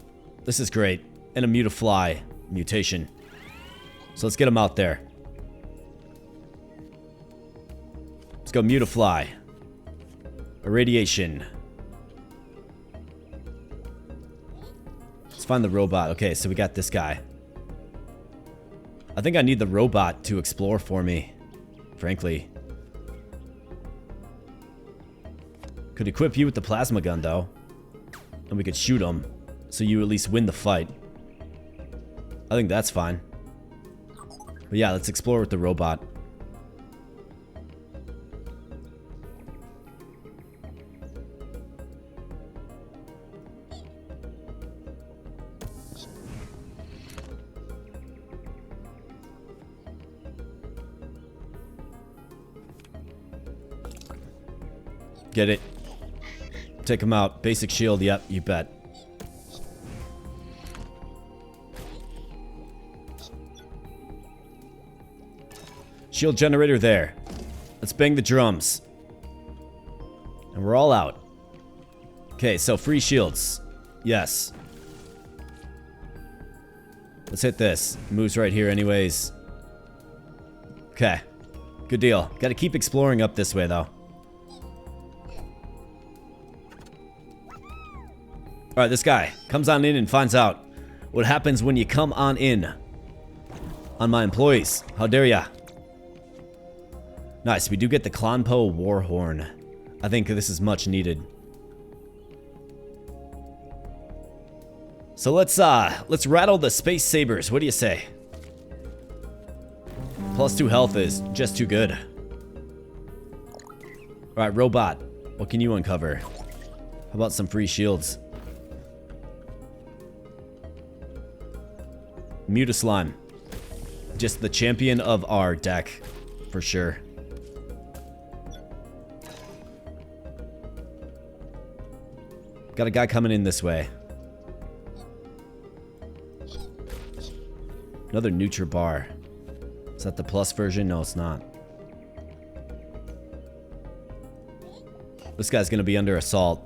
This is great. And a Mutafly mutation. So let's get him out there. Let's go Mutifly. Irradiation. Let's find the robot. Okay, so we got this guy. I think I need the robot to explore for me, frankly. Could equip you with the plasma gun, though. And we could shoot him, so you at least win the fight. I think that's fine. But yeah, let's explore with the robot. Get it. Take him out. Basic shield. Yep, you bet. Shield generator there. Let's bang the drums. And we're all out. Okay, so free shields. Yes. Let's hit this. Moves right here anyways. Okay. Good deal. Gotta keep exploring up this way, though. Alright, this guy comes on in and finds out what happens when you come on in on my employees. How dare ya? Nice, we do get the CLONPO war horn. I think this is much needed. So let's rattle the space sabers. What do you say? +2 health is just too good. Alright, robot. What can you uncover? How about some free shields? Mutaslime. Just the champion of our deck, for sure. Got a guy coming in this way. Another Nutri bar. Is that the plus version? No, it's not. This guy's gonna be under assault.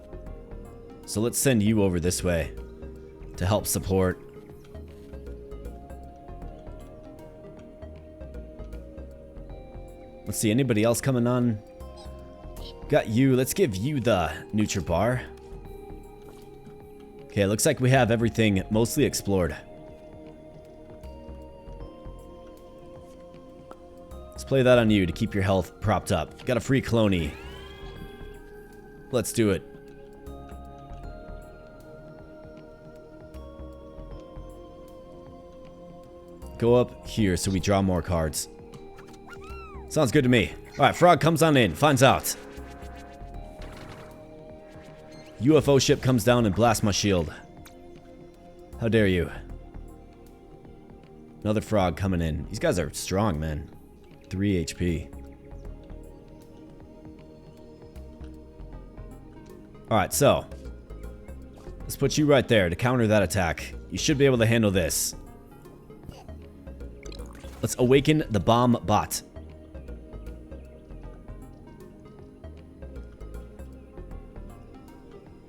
So let's send you over this way to help support. Let's see, anybody else coming on? Got you. Let's give you the Nutri bar. Okay, looks like we have everything mostly explored. Let's play that on you to keep your health propped up. Got a free clone. Let's do it. Go up here so we draw more cards. Sounds good to me. Alright, Frog comes on in, finds out. UFO ship comes down and blasts my shield. How dare you? Another frog coming in. These guys are strong, man. 3 HP. Alright, so let's put you right there to counter that attack. You should be able to handle this. Let's awaken the bomb bot.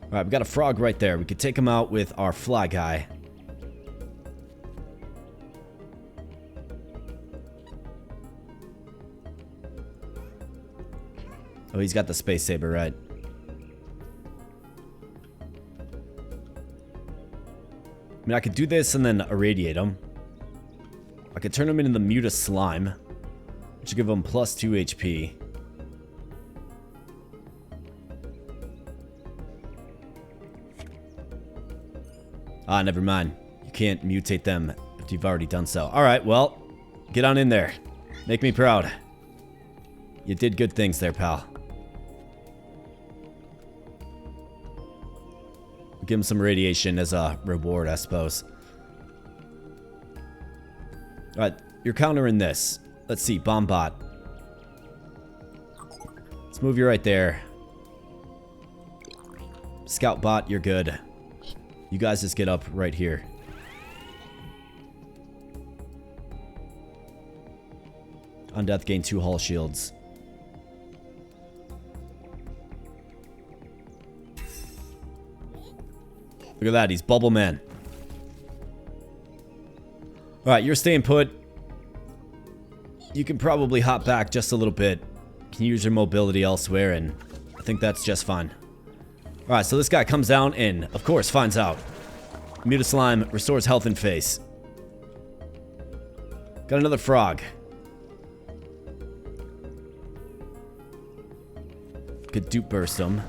Alright, we got a frog right there. We could take him out with our fly guy. Oh, he's got the space saber, right? I mean, I could do this and then irradiate him. I could turn him into the Muta Slime, which would give him +2 HP. Ah, never mind. You can't mutate them if you've already done so. Alright, well, get on in there. Make me proud. You did good things there, pal. Give him some radiation as a reward, I suppose. Alright, you're countering this. Let's see, bomb bot. Let's move you right there. Scout bot, you're good. You guys just get up right here. Undeath gain 2 hull shields. Look at that, he's Bubble Man. Alright, you're staying put. you can probably hop back just a little bit. You can use your mobility elsewhere, and I think that's just fine. Alright, so this guy comes down and, of course, finds out. Mutaslime restores health and face. Got another frog. Could dupe burst him.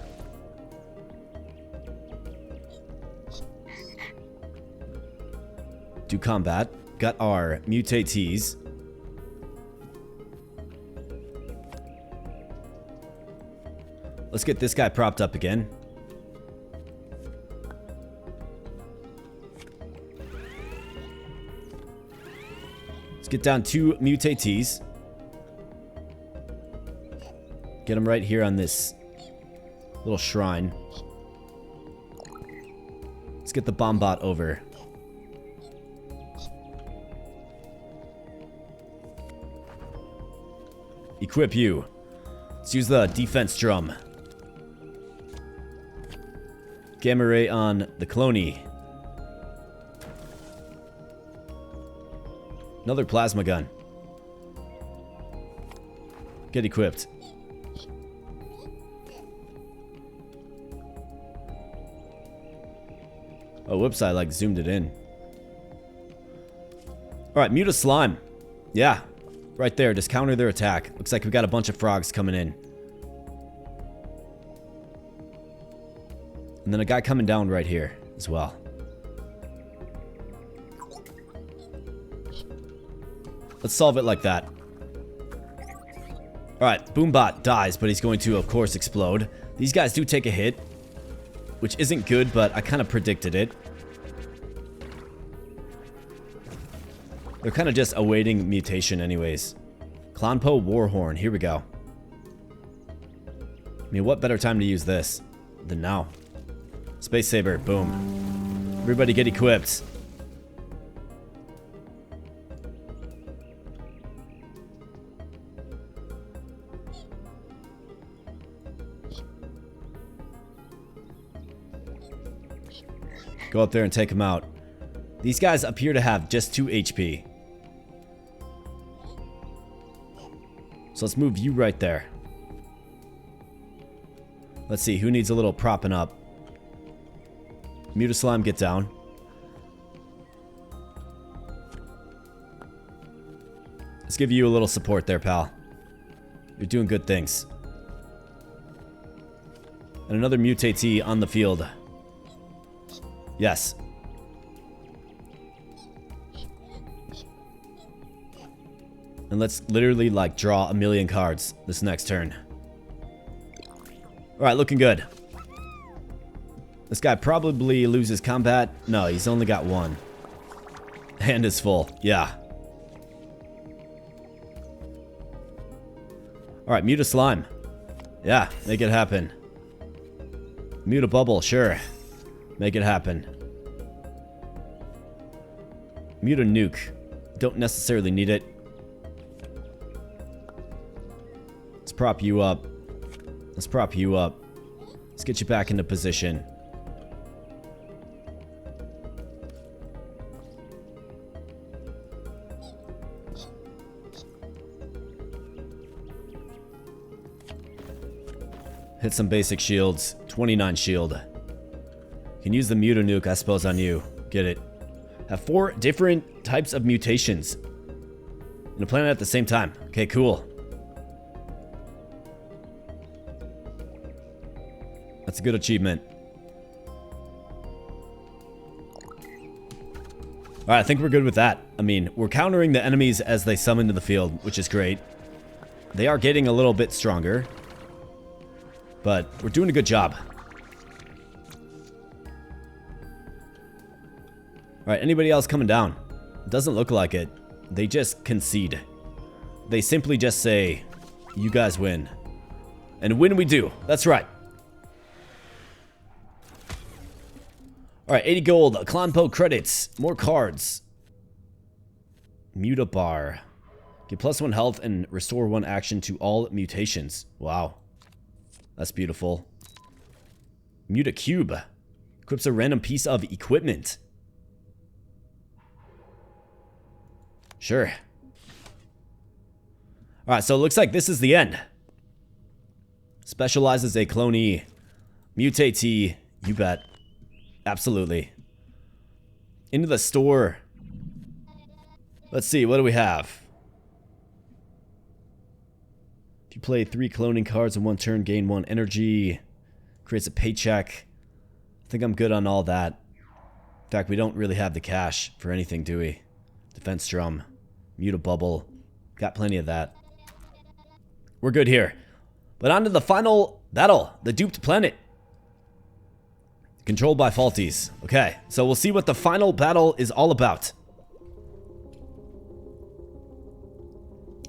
Do combat. Got our mutatees. Let's get this guy propped up again. Let's get down 2 mutatees. Get him right here on this little shrine. Let's get the bomb bot over. Equip you. Let's use the defense drum. Gamma ray on the clone. Another plasma gun. Get equipped. Oh, whoops, I like zoomed it in. Alright, Muta Slime. Yeah, right there, just counter their attack. Looks like we got a bunch of frogs coming in. And then a guy coming down right here as well. Let's solve it like that. Alright, Boombot dies, but he's going to, of course, explode. These guys do take a hit, which isn't good, but I kind of predicted it. They're kind of just awaiting mutation anyways. CLONPO Warhorn, here we go. I mean, what better time to use this than now? Space Saber, boom. Everybody get equipped. Go up there and take him out. These guys appear to have just 2 HP. So let's move you right there. Let's see, who needs a little propping up? Mutaslime, get down. Let's give you a little support there, pal. You're doing good things. And another mutatee on the field. Yes. And let's literally, like, draw a million cards this next turn. Alright, looking good. This guy probably loses combat. No, he's only got 1. Hand is full. Yeah. Alright, Muta Slime. Yeah, make it happen. Muta Bubble, sure. Make it happen. Muta Nuke. Don't necessarily need it. Let's prop you up. Let's prop you up. Let's get you back into position. Hit some basic shields. 29 shield. Can use the Muta Nuke, I suppose, on you. Get it. Have 4 different types of mutations in a planet at the same time. Okay, cool. That's a good achievement. Alright, I think we're good with that. I mean, we're countering the enemies as they summon to the field, which is great. They are getting a little bit stronger, but we're doing a good job. Alright, anybody else coming down? Doesn't look like it. They just concede. They simply just say, you guys win. And win we do. That's right. Alright, 80 gold. CLONPO credits. More cards. Muta Bar. Get +1 health and restore 1 action to all mutations. Wow. That's beautiful. Muta Cube. Equips a random piece of equipment. Sure. Alright, so it looks like this is the end. Specializes a cloney. Mutate, you bet. Absolutely. Into the store. Let's see, what do we have? If you play 3 cloning cards in one turn, gain 1 energy. Creates a paycheck. I think I'm good on all that. In fact, we don't really have the cash for anything, do we? Defense drum. Mute a bubble. Got plenty of that. We're good here. But on to the final battle. The duped planet. Controlled by faulties. Okay, so we'll see what the final battle is all about.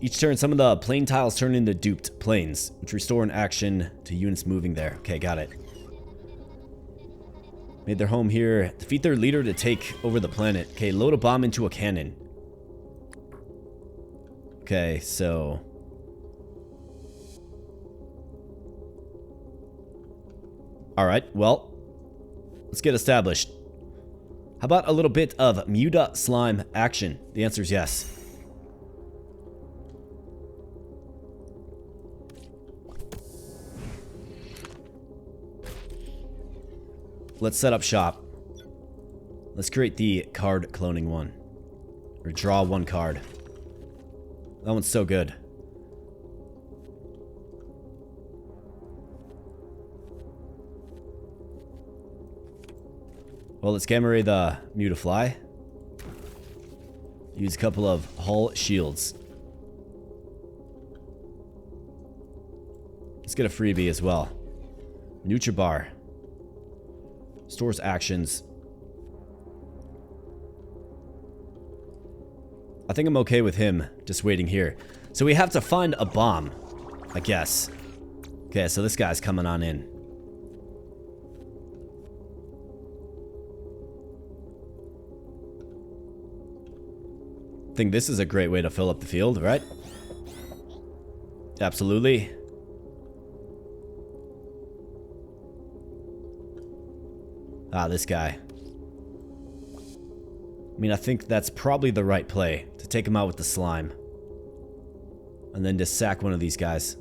Each turn, some of the plane tiles turn into duped planes, which restore an action to units moving there. Okay, got it. Made their home here. Defeat their leader to take over the planet. Okay, load a bomb into a cannon. Okay, so... Alright, well, let's get established. How about a little bit of Muta slime action? The answer is yes. Let's set up shop. Let's create the card cloning one. Or draw 1 card. That one's so good. Well, let's gamma ray the Mutafly. Use a couple of hull shields. Let's get a freebie as well. Nutribar. Stores actions. I think I'm okay with him just waiting here. So we have to find a bomb, I guess. Okay, so this guy's coming on in. I think this is a great way to fill up the field, right? Absolutely. Ah, this guy. I mean, I think that's probably the right play. To take him out with the slime. And then just sack one of these guys.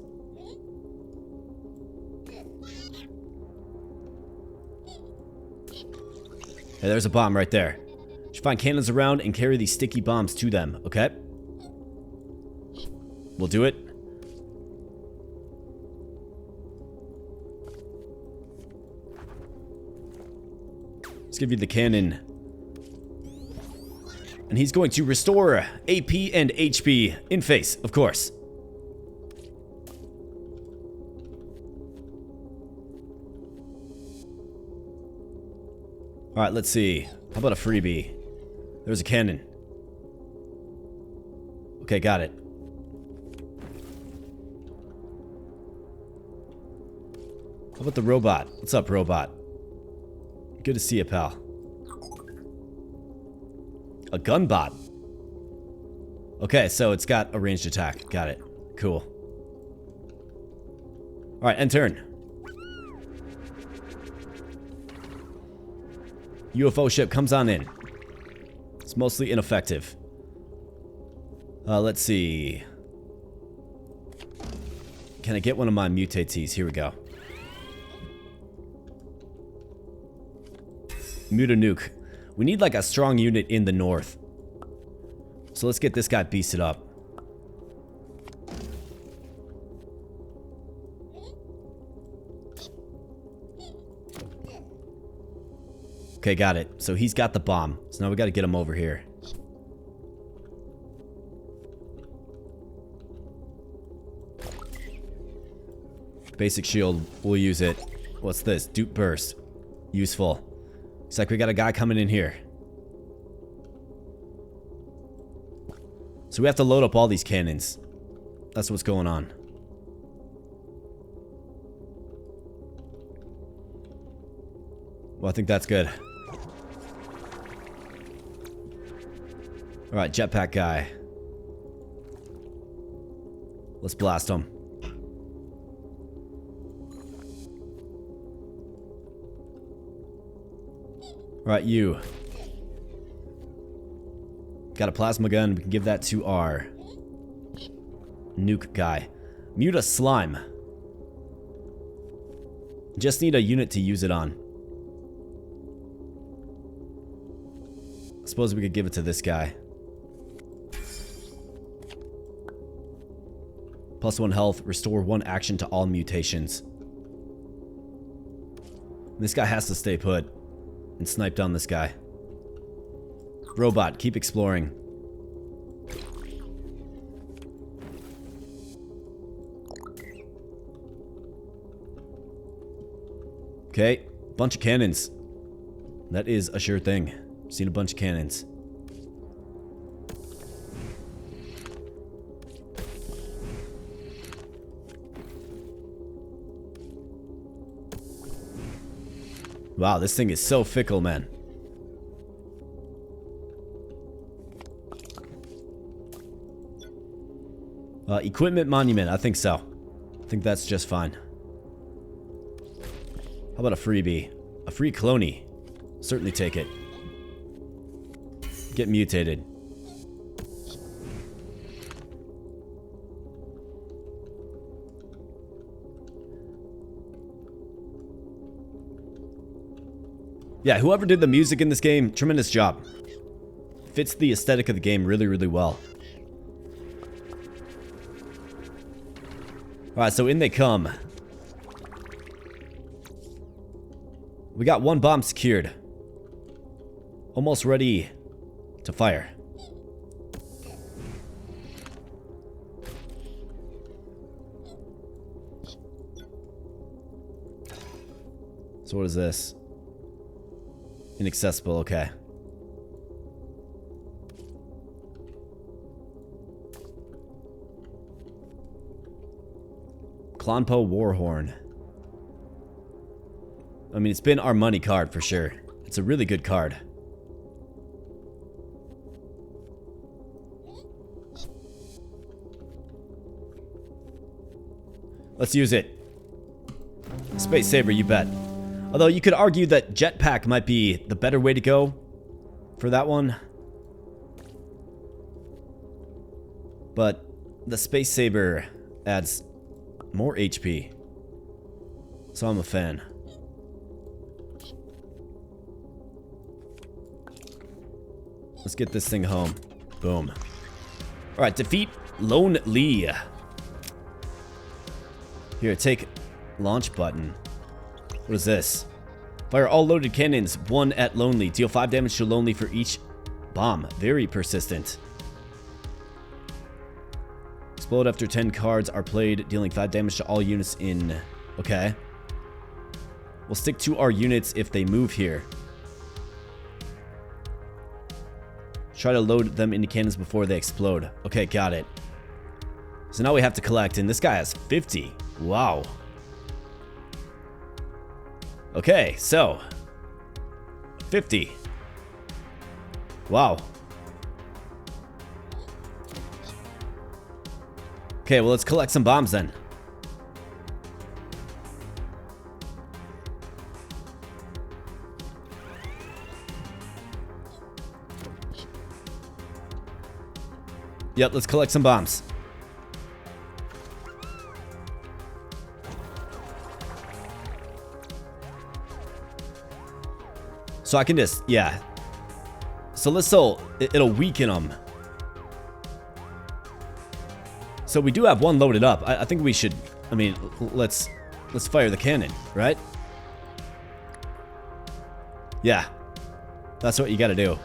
Hey, there's a bomb right there. Should find cannons around and carry these sticky bombs to them, okay? We'll do it. Let's give you the cannon. And he's going to restore AP and HP in face, of course. Alright, let's see. How about a freebie? There's a cannon. Okay, got it. How about the robot? What's up, robot? Good to see you, pal. A gun bot. Okay, so it's got a ranged attack. Got it. Cool. Alright, end turn. UFO ship comes on in. It's mostly ineffective. Let's see. Can I get one of my mutates? Here we go. Muta nuke. We need like a strong unit in the north. So let's get this guy beasted up. Okay, got it. So he's got the bomb. So now we got to get him over here. Basic shield. We'll use it. What's this? Dupe burst. Useful. Looks like we got a guy coming in here. So we have to load up all these cannons. That's what's going on. Well, I think that's good. Alright, jetpack guy. Let's blast him. Alright, you. Got a plasma gun. We can give that to our nuke guy. Mute a slime. Just need a unit to use it on. I suppose we could give it to this guy. +1 health, restore 1 action to all mutations. This guy has to stay put and snipe down this guy. Robot, keep exploring. Okay, bunch of cannons. That is a sure thing. Seen a bunch of cannons. Wow, this thing is so fickle, man. Equipment monument, I think so. I think that's just fine. How about a freebie? A free clone. Certainly take it. Get mutated. Yeah, whoever did the music in this game, tremendous job. Fits the aesthetic of the game really, really well. Alright, so in they come. We got 1 bomb secured. Almost ready to fire. So what is this? Inaccessible, okay. CLONPO Warhorn. I mean, it's been our money card for sure. It's a really good card. Let's use it. Space Saber, you bet. Although you could argue that Jetpack might be the better way to go for that one. But the Space Saber adds more HP. So I'm a fan. Let's get this thing home. Boom. Alright, defeat Lonely. Here, take launch button. What is this? Fire all loaded cannons, 1 at Lonely. Deal 5 damage to Lonely for each bomb. Very persistent. Explode after 10 cards are played, dealing 5 damage to all units in... Okay. We'll stick to our units if they move here. Try to load them into cannons before they explode. Okay, got it. So now we have to collect, and this guy has 50. Wow. Okay, so 50. Wow. Okay, well, let's collect some bombs then. Yep, let's collect some bombs. So I can just, yeah. So it'll weaken them. So we do have 1 loaded up. I think we should, I mean, let's fire the cannon, right? Yeah. That's what you gotta do.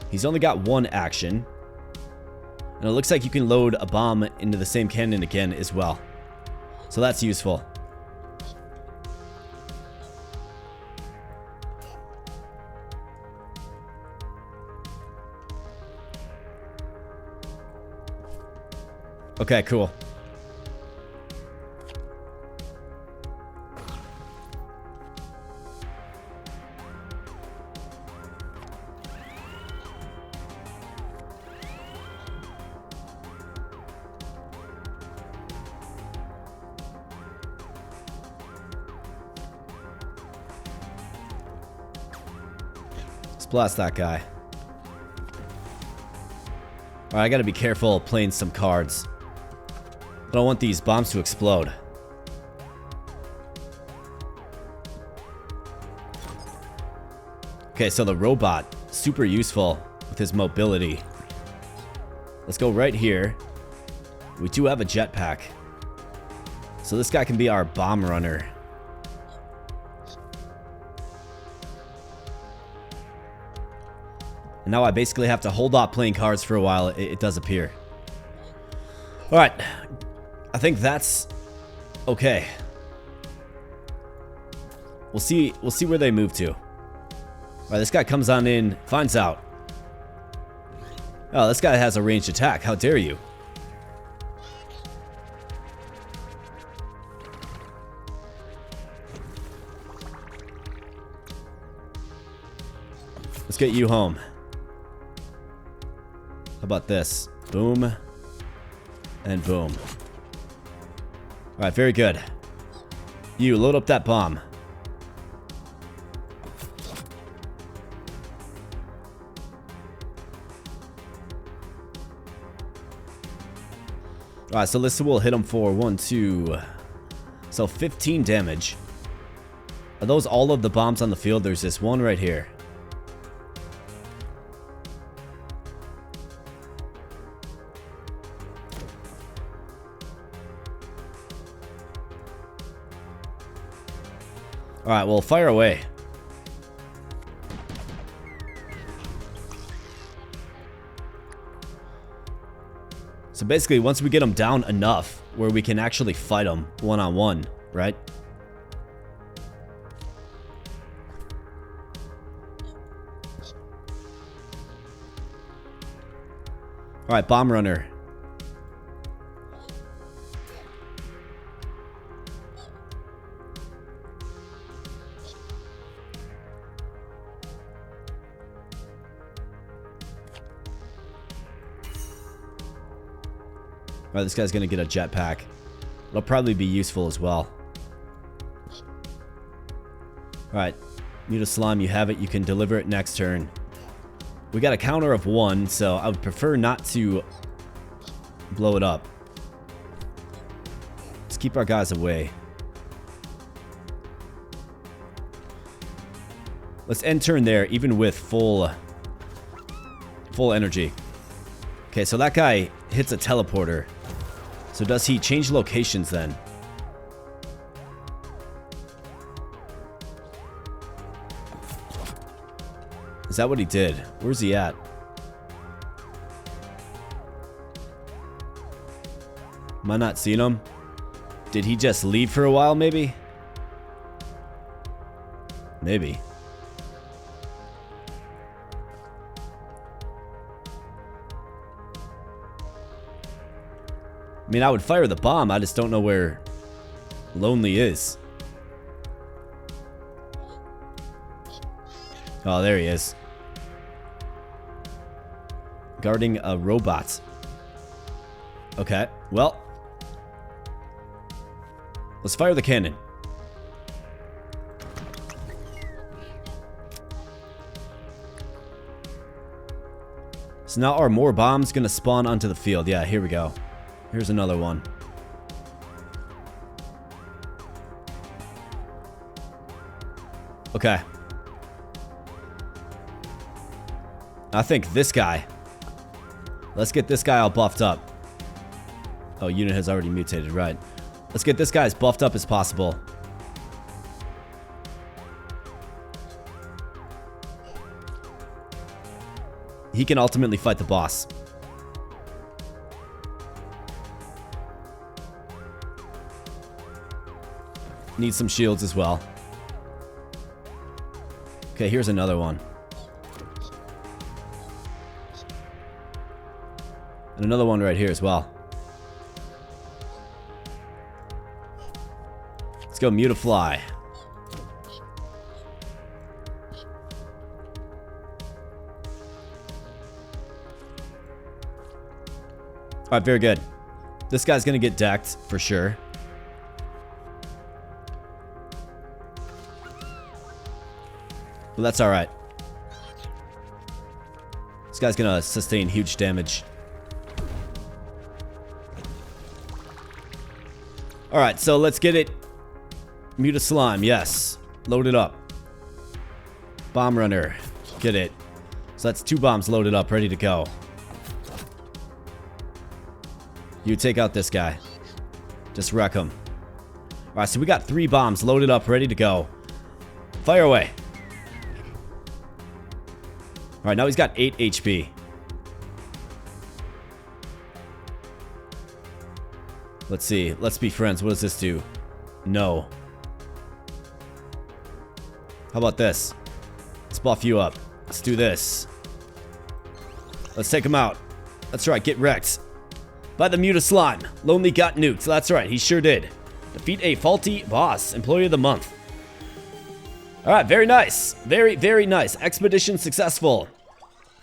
He's only got 1 action. And it looks like you can load a bomb into the same cannon again as well. So that's useful. Okay, cool. blast that guy. Alright, I gotta be careful playing some cards. I don't want these bombs to explode. Okay, so the robot, super useful with his mobility. Let's go right here. We do have a jetpack. So this guy can be our bomb runner. And now I basically have to hold off playing cards for a while. It does appear. Alright. I think that's okay. We'll see where they move to. Alright, this guy comes on in, finds out. Oh, this guy has a ranged attack. How dare you? Let's get you home. How about this? Boom. And boom. Alright, very good. You, load up that bomb. Alright, so this will hit him for 1, 2. So 15 damage. Are those all of the bombs on the field? There's this one right here. Alright, well, fire away. So basically, once we get them down enough where we can actually fight them one-on-one, right? Alright, bomb runner. Alright, this guy's gonna get a jetpack. It'll probably be useful as well. Alright, need a slime, you have it, you can deliver it next turn. We got a counter of 1, so I would prefer not to blow it up. Let's keep our guys away. Let's end turn there, even with full energy. Okay, so that guy hits a teleporter. So does he change locations then? Is that what he did? Where's he at? Am I not seeing him? Did he just leave for a while, maybe? Maybe. I mean, I would fire the bomb. I just don't know where Lonely is. Oh, there he is. Guarding a robot. Okay, well. Let's fire the cannon. So now are more bombs gonna spawn onto the field? Yeah, here we go. Here's another one. Okay. I think this guy. Let's get this guy all buffed up. Oh, unit has already mutated, right. Let's get this guy as buffed up as possible. He can ultimately fight the boss. Need some shields as well. Okay, here's another one. And another one right here as well. Let's go Mutafly. Alright, very good. This guy's gonna get decked for sure. But that's alright. This guy's gonna sustain huge damage. Alright, so let's get it. Muta Slime, yes. Load it up. Bomb Runner. Get it. So that's 2 bombs loaded up, ready to go. You take out this guy. Just wreck him. Alright, so we got 3 bombs loaded up, ready to go. Fire away. Alright, now he's got 8 HP. Let's see. Let's be friends. What does this do? No. How about this? Let's buff you up. Let's do this. Let's take him out. That's right, get wrecked. By the Muta Slime. Lonely got nuked. That's right, he sure did. Defeat a faulty boss. Employee of the month. Alright, very nice. Very, very nice. Expedition successful.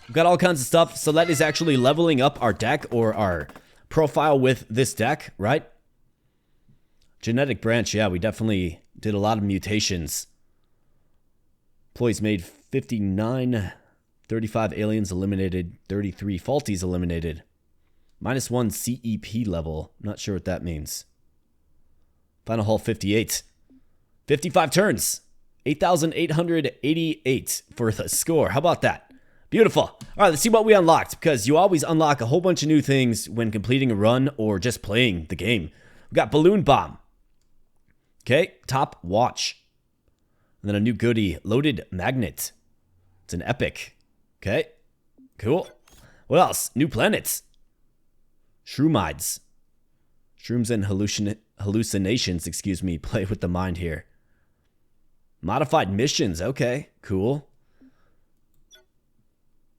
We've got all kinds of stuff. So that is actually leveling up our deck or our profile with this deck, right? Genetic branch, yeah, we definitely did a lot of mutations. Employees made 59, 35 aliens eliminated, 33 faulties eliminated. -1 CEP level. Not sure what that means. Final hull 58. 55 turns. 8,888 for the score. How about that? Beautiful. All right, let's see what we unlocked, because you always unlock a whole bunch of new things when completing a run or just playing the game. We got Balloon Bomb. Okay, Top Watch. And then a new goodie, Loaded Magnet. It's an epic. Okay, cool. What else? New planets. Shroomides. Shrooms and hallucinations, excuse me, play with the mind here. Modified missions, okay, cool.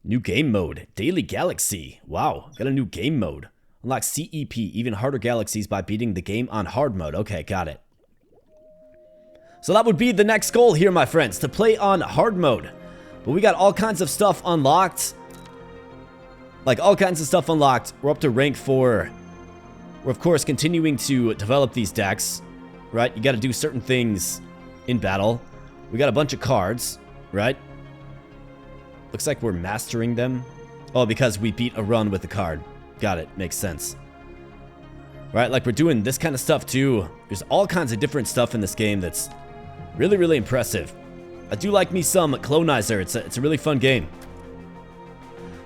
New game mode, Daily Galaxy. Wow, got a new game mode. Unlock CEP, even harder galaxies by beating the game on hard mode. Okay, got it. So that would be the next goal here, my friends, to play on hard mode. But we got all kinds of stuff unlocked. Like, all kinds of stuff unlocked. We're up to rank 4. We're, of course, continuing to develop these decks, right? You got to do certain things in battle. We got a bunch of cards, right? Looks like we're mastering them. Oh, because we beat a run with the card. Got it. Makes sense. Right, like we're doing this kind of stuff too. There's all kinds of different stuff in this game that's really, really impressive. I do like me some Clonizer. It's a really fun game.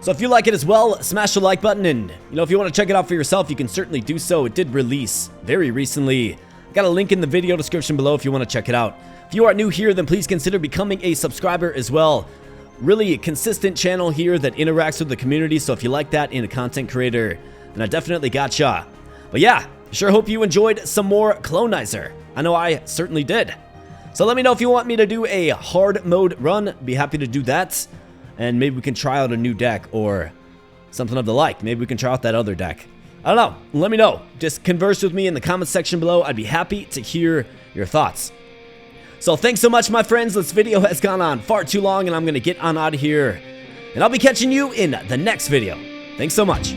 So if you like it as well, smash the like button, and if you want to check it out for yourself, you can certainly do so. It did release very recently. I got a link in the video description below if you want to check it out. If you are new here, then please consider becoming a subscriber as well. Really consistent channel here that interacts with the community, so if you like that in a content creator, then I definitely gotcha. But yeah, sure hope you enjoyed some more Clonizer. I know I certainly did. So let me know if you want me to do a hard mode run. Be happy to do that. And maybe we can try out a new deck or something of the like. Maybe we can try out that other deck. I don't know. Let me know. Just converse with me in the comments section below. I'd be happy to hear your thoughts. So thanks so much, my friends. This video has gone on far too long, and I'm going to get on out of here. And I'll be catching you in the next video. Thanks so much.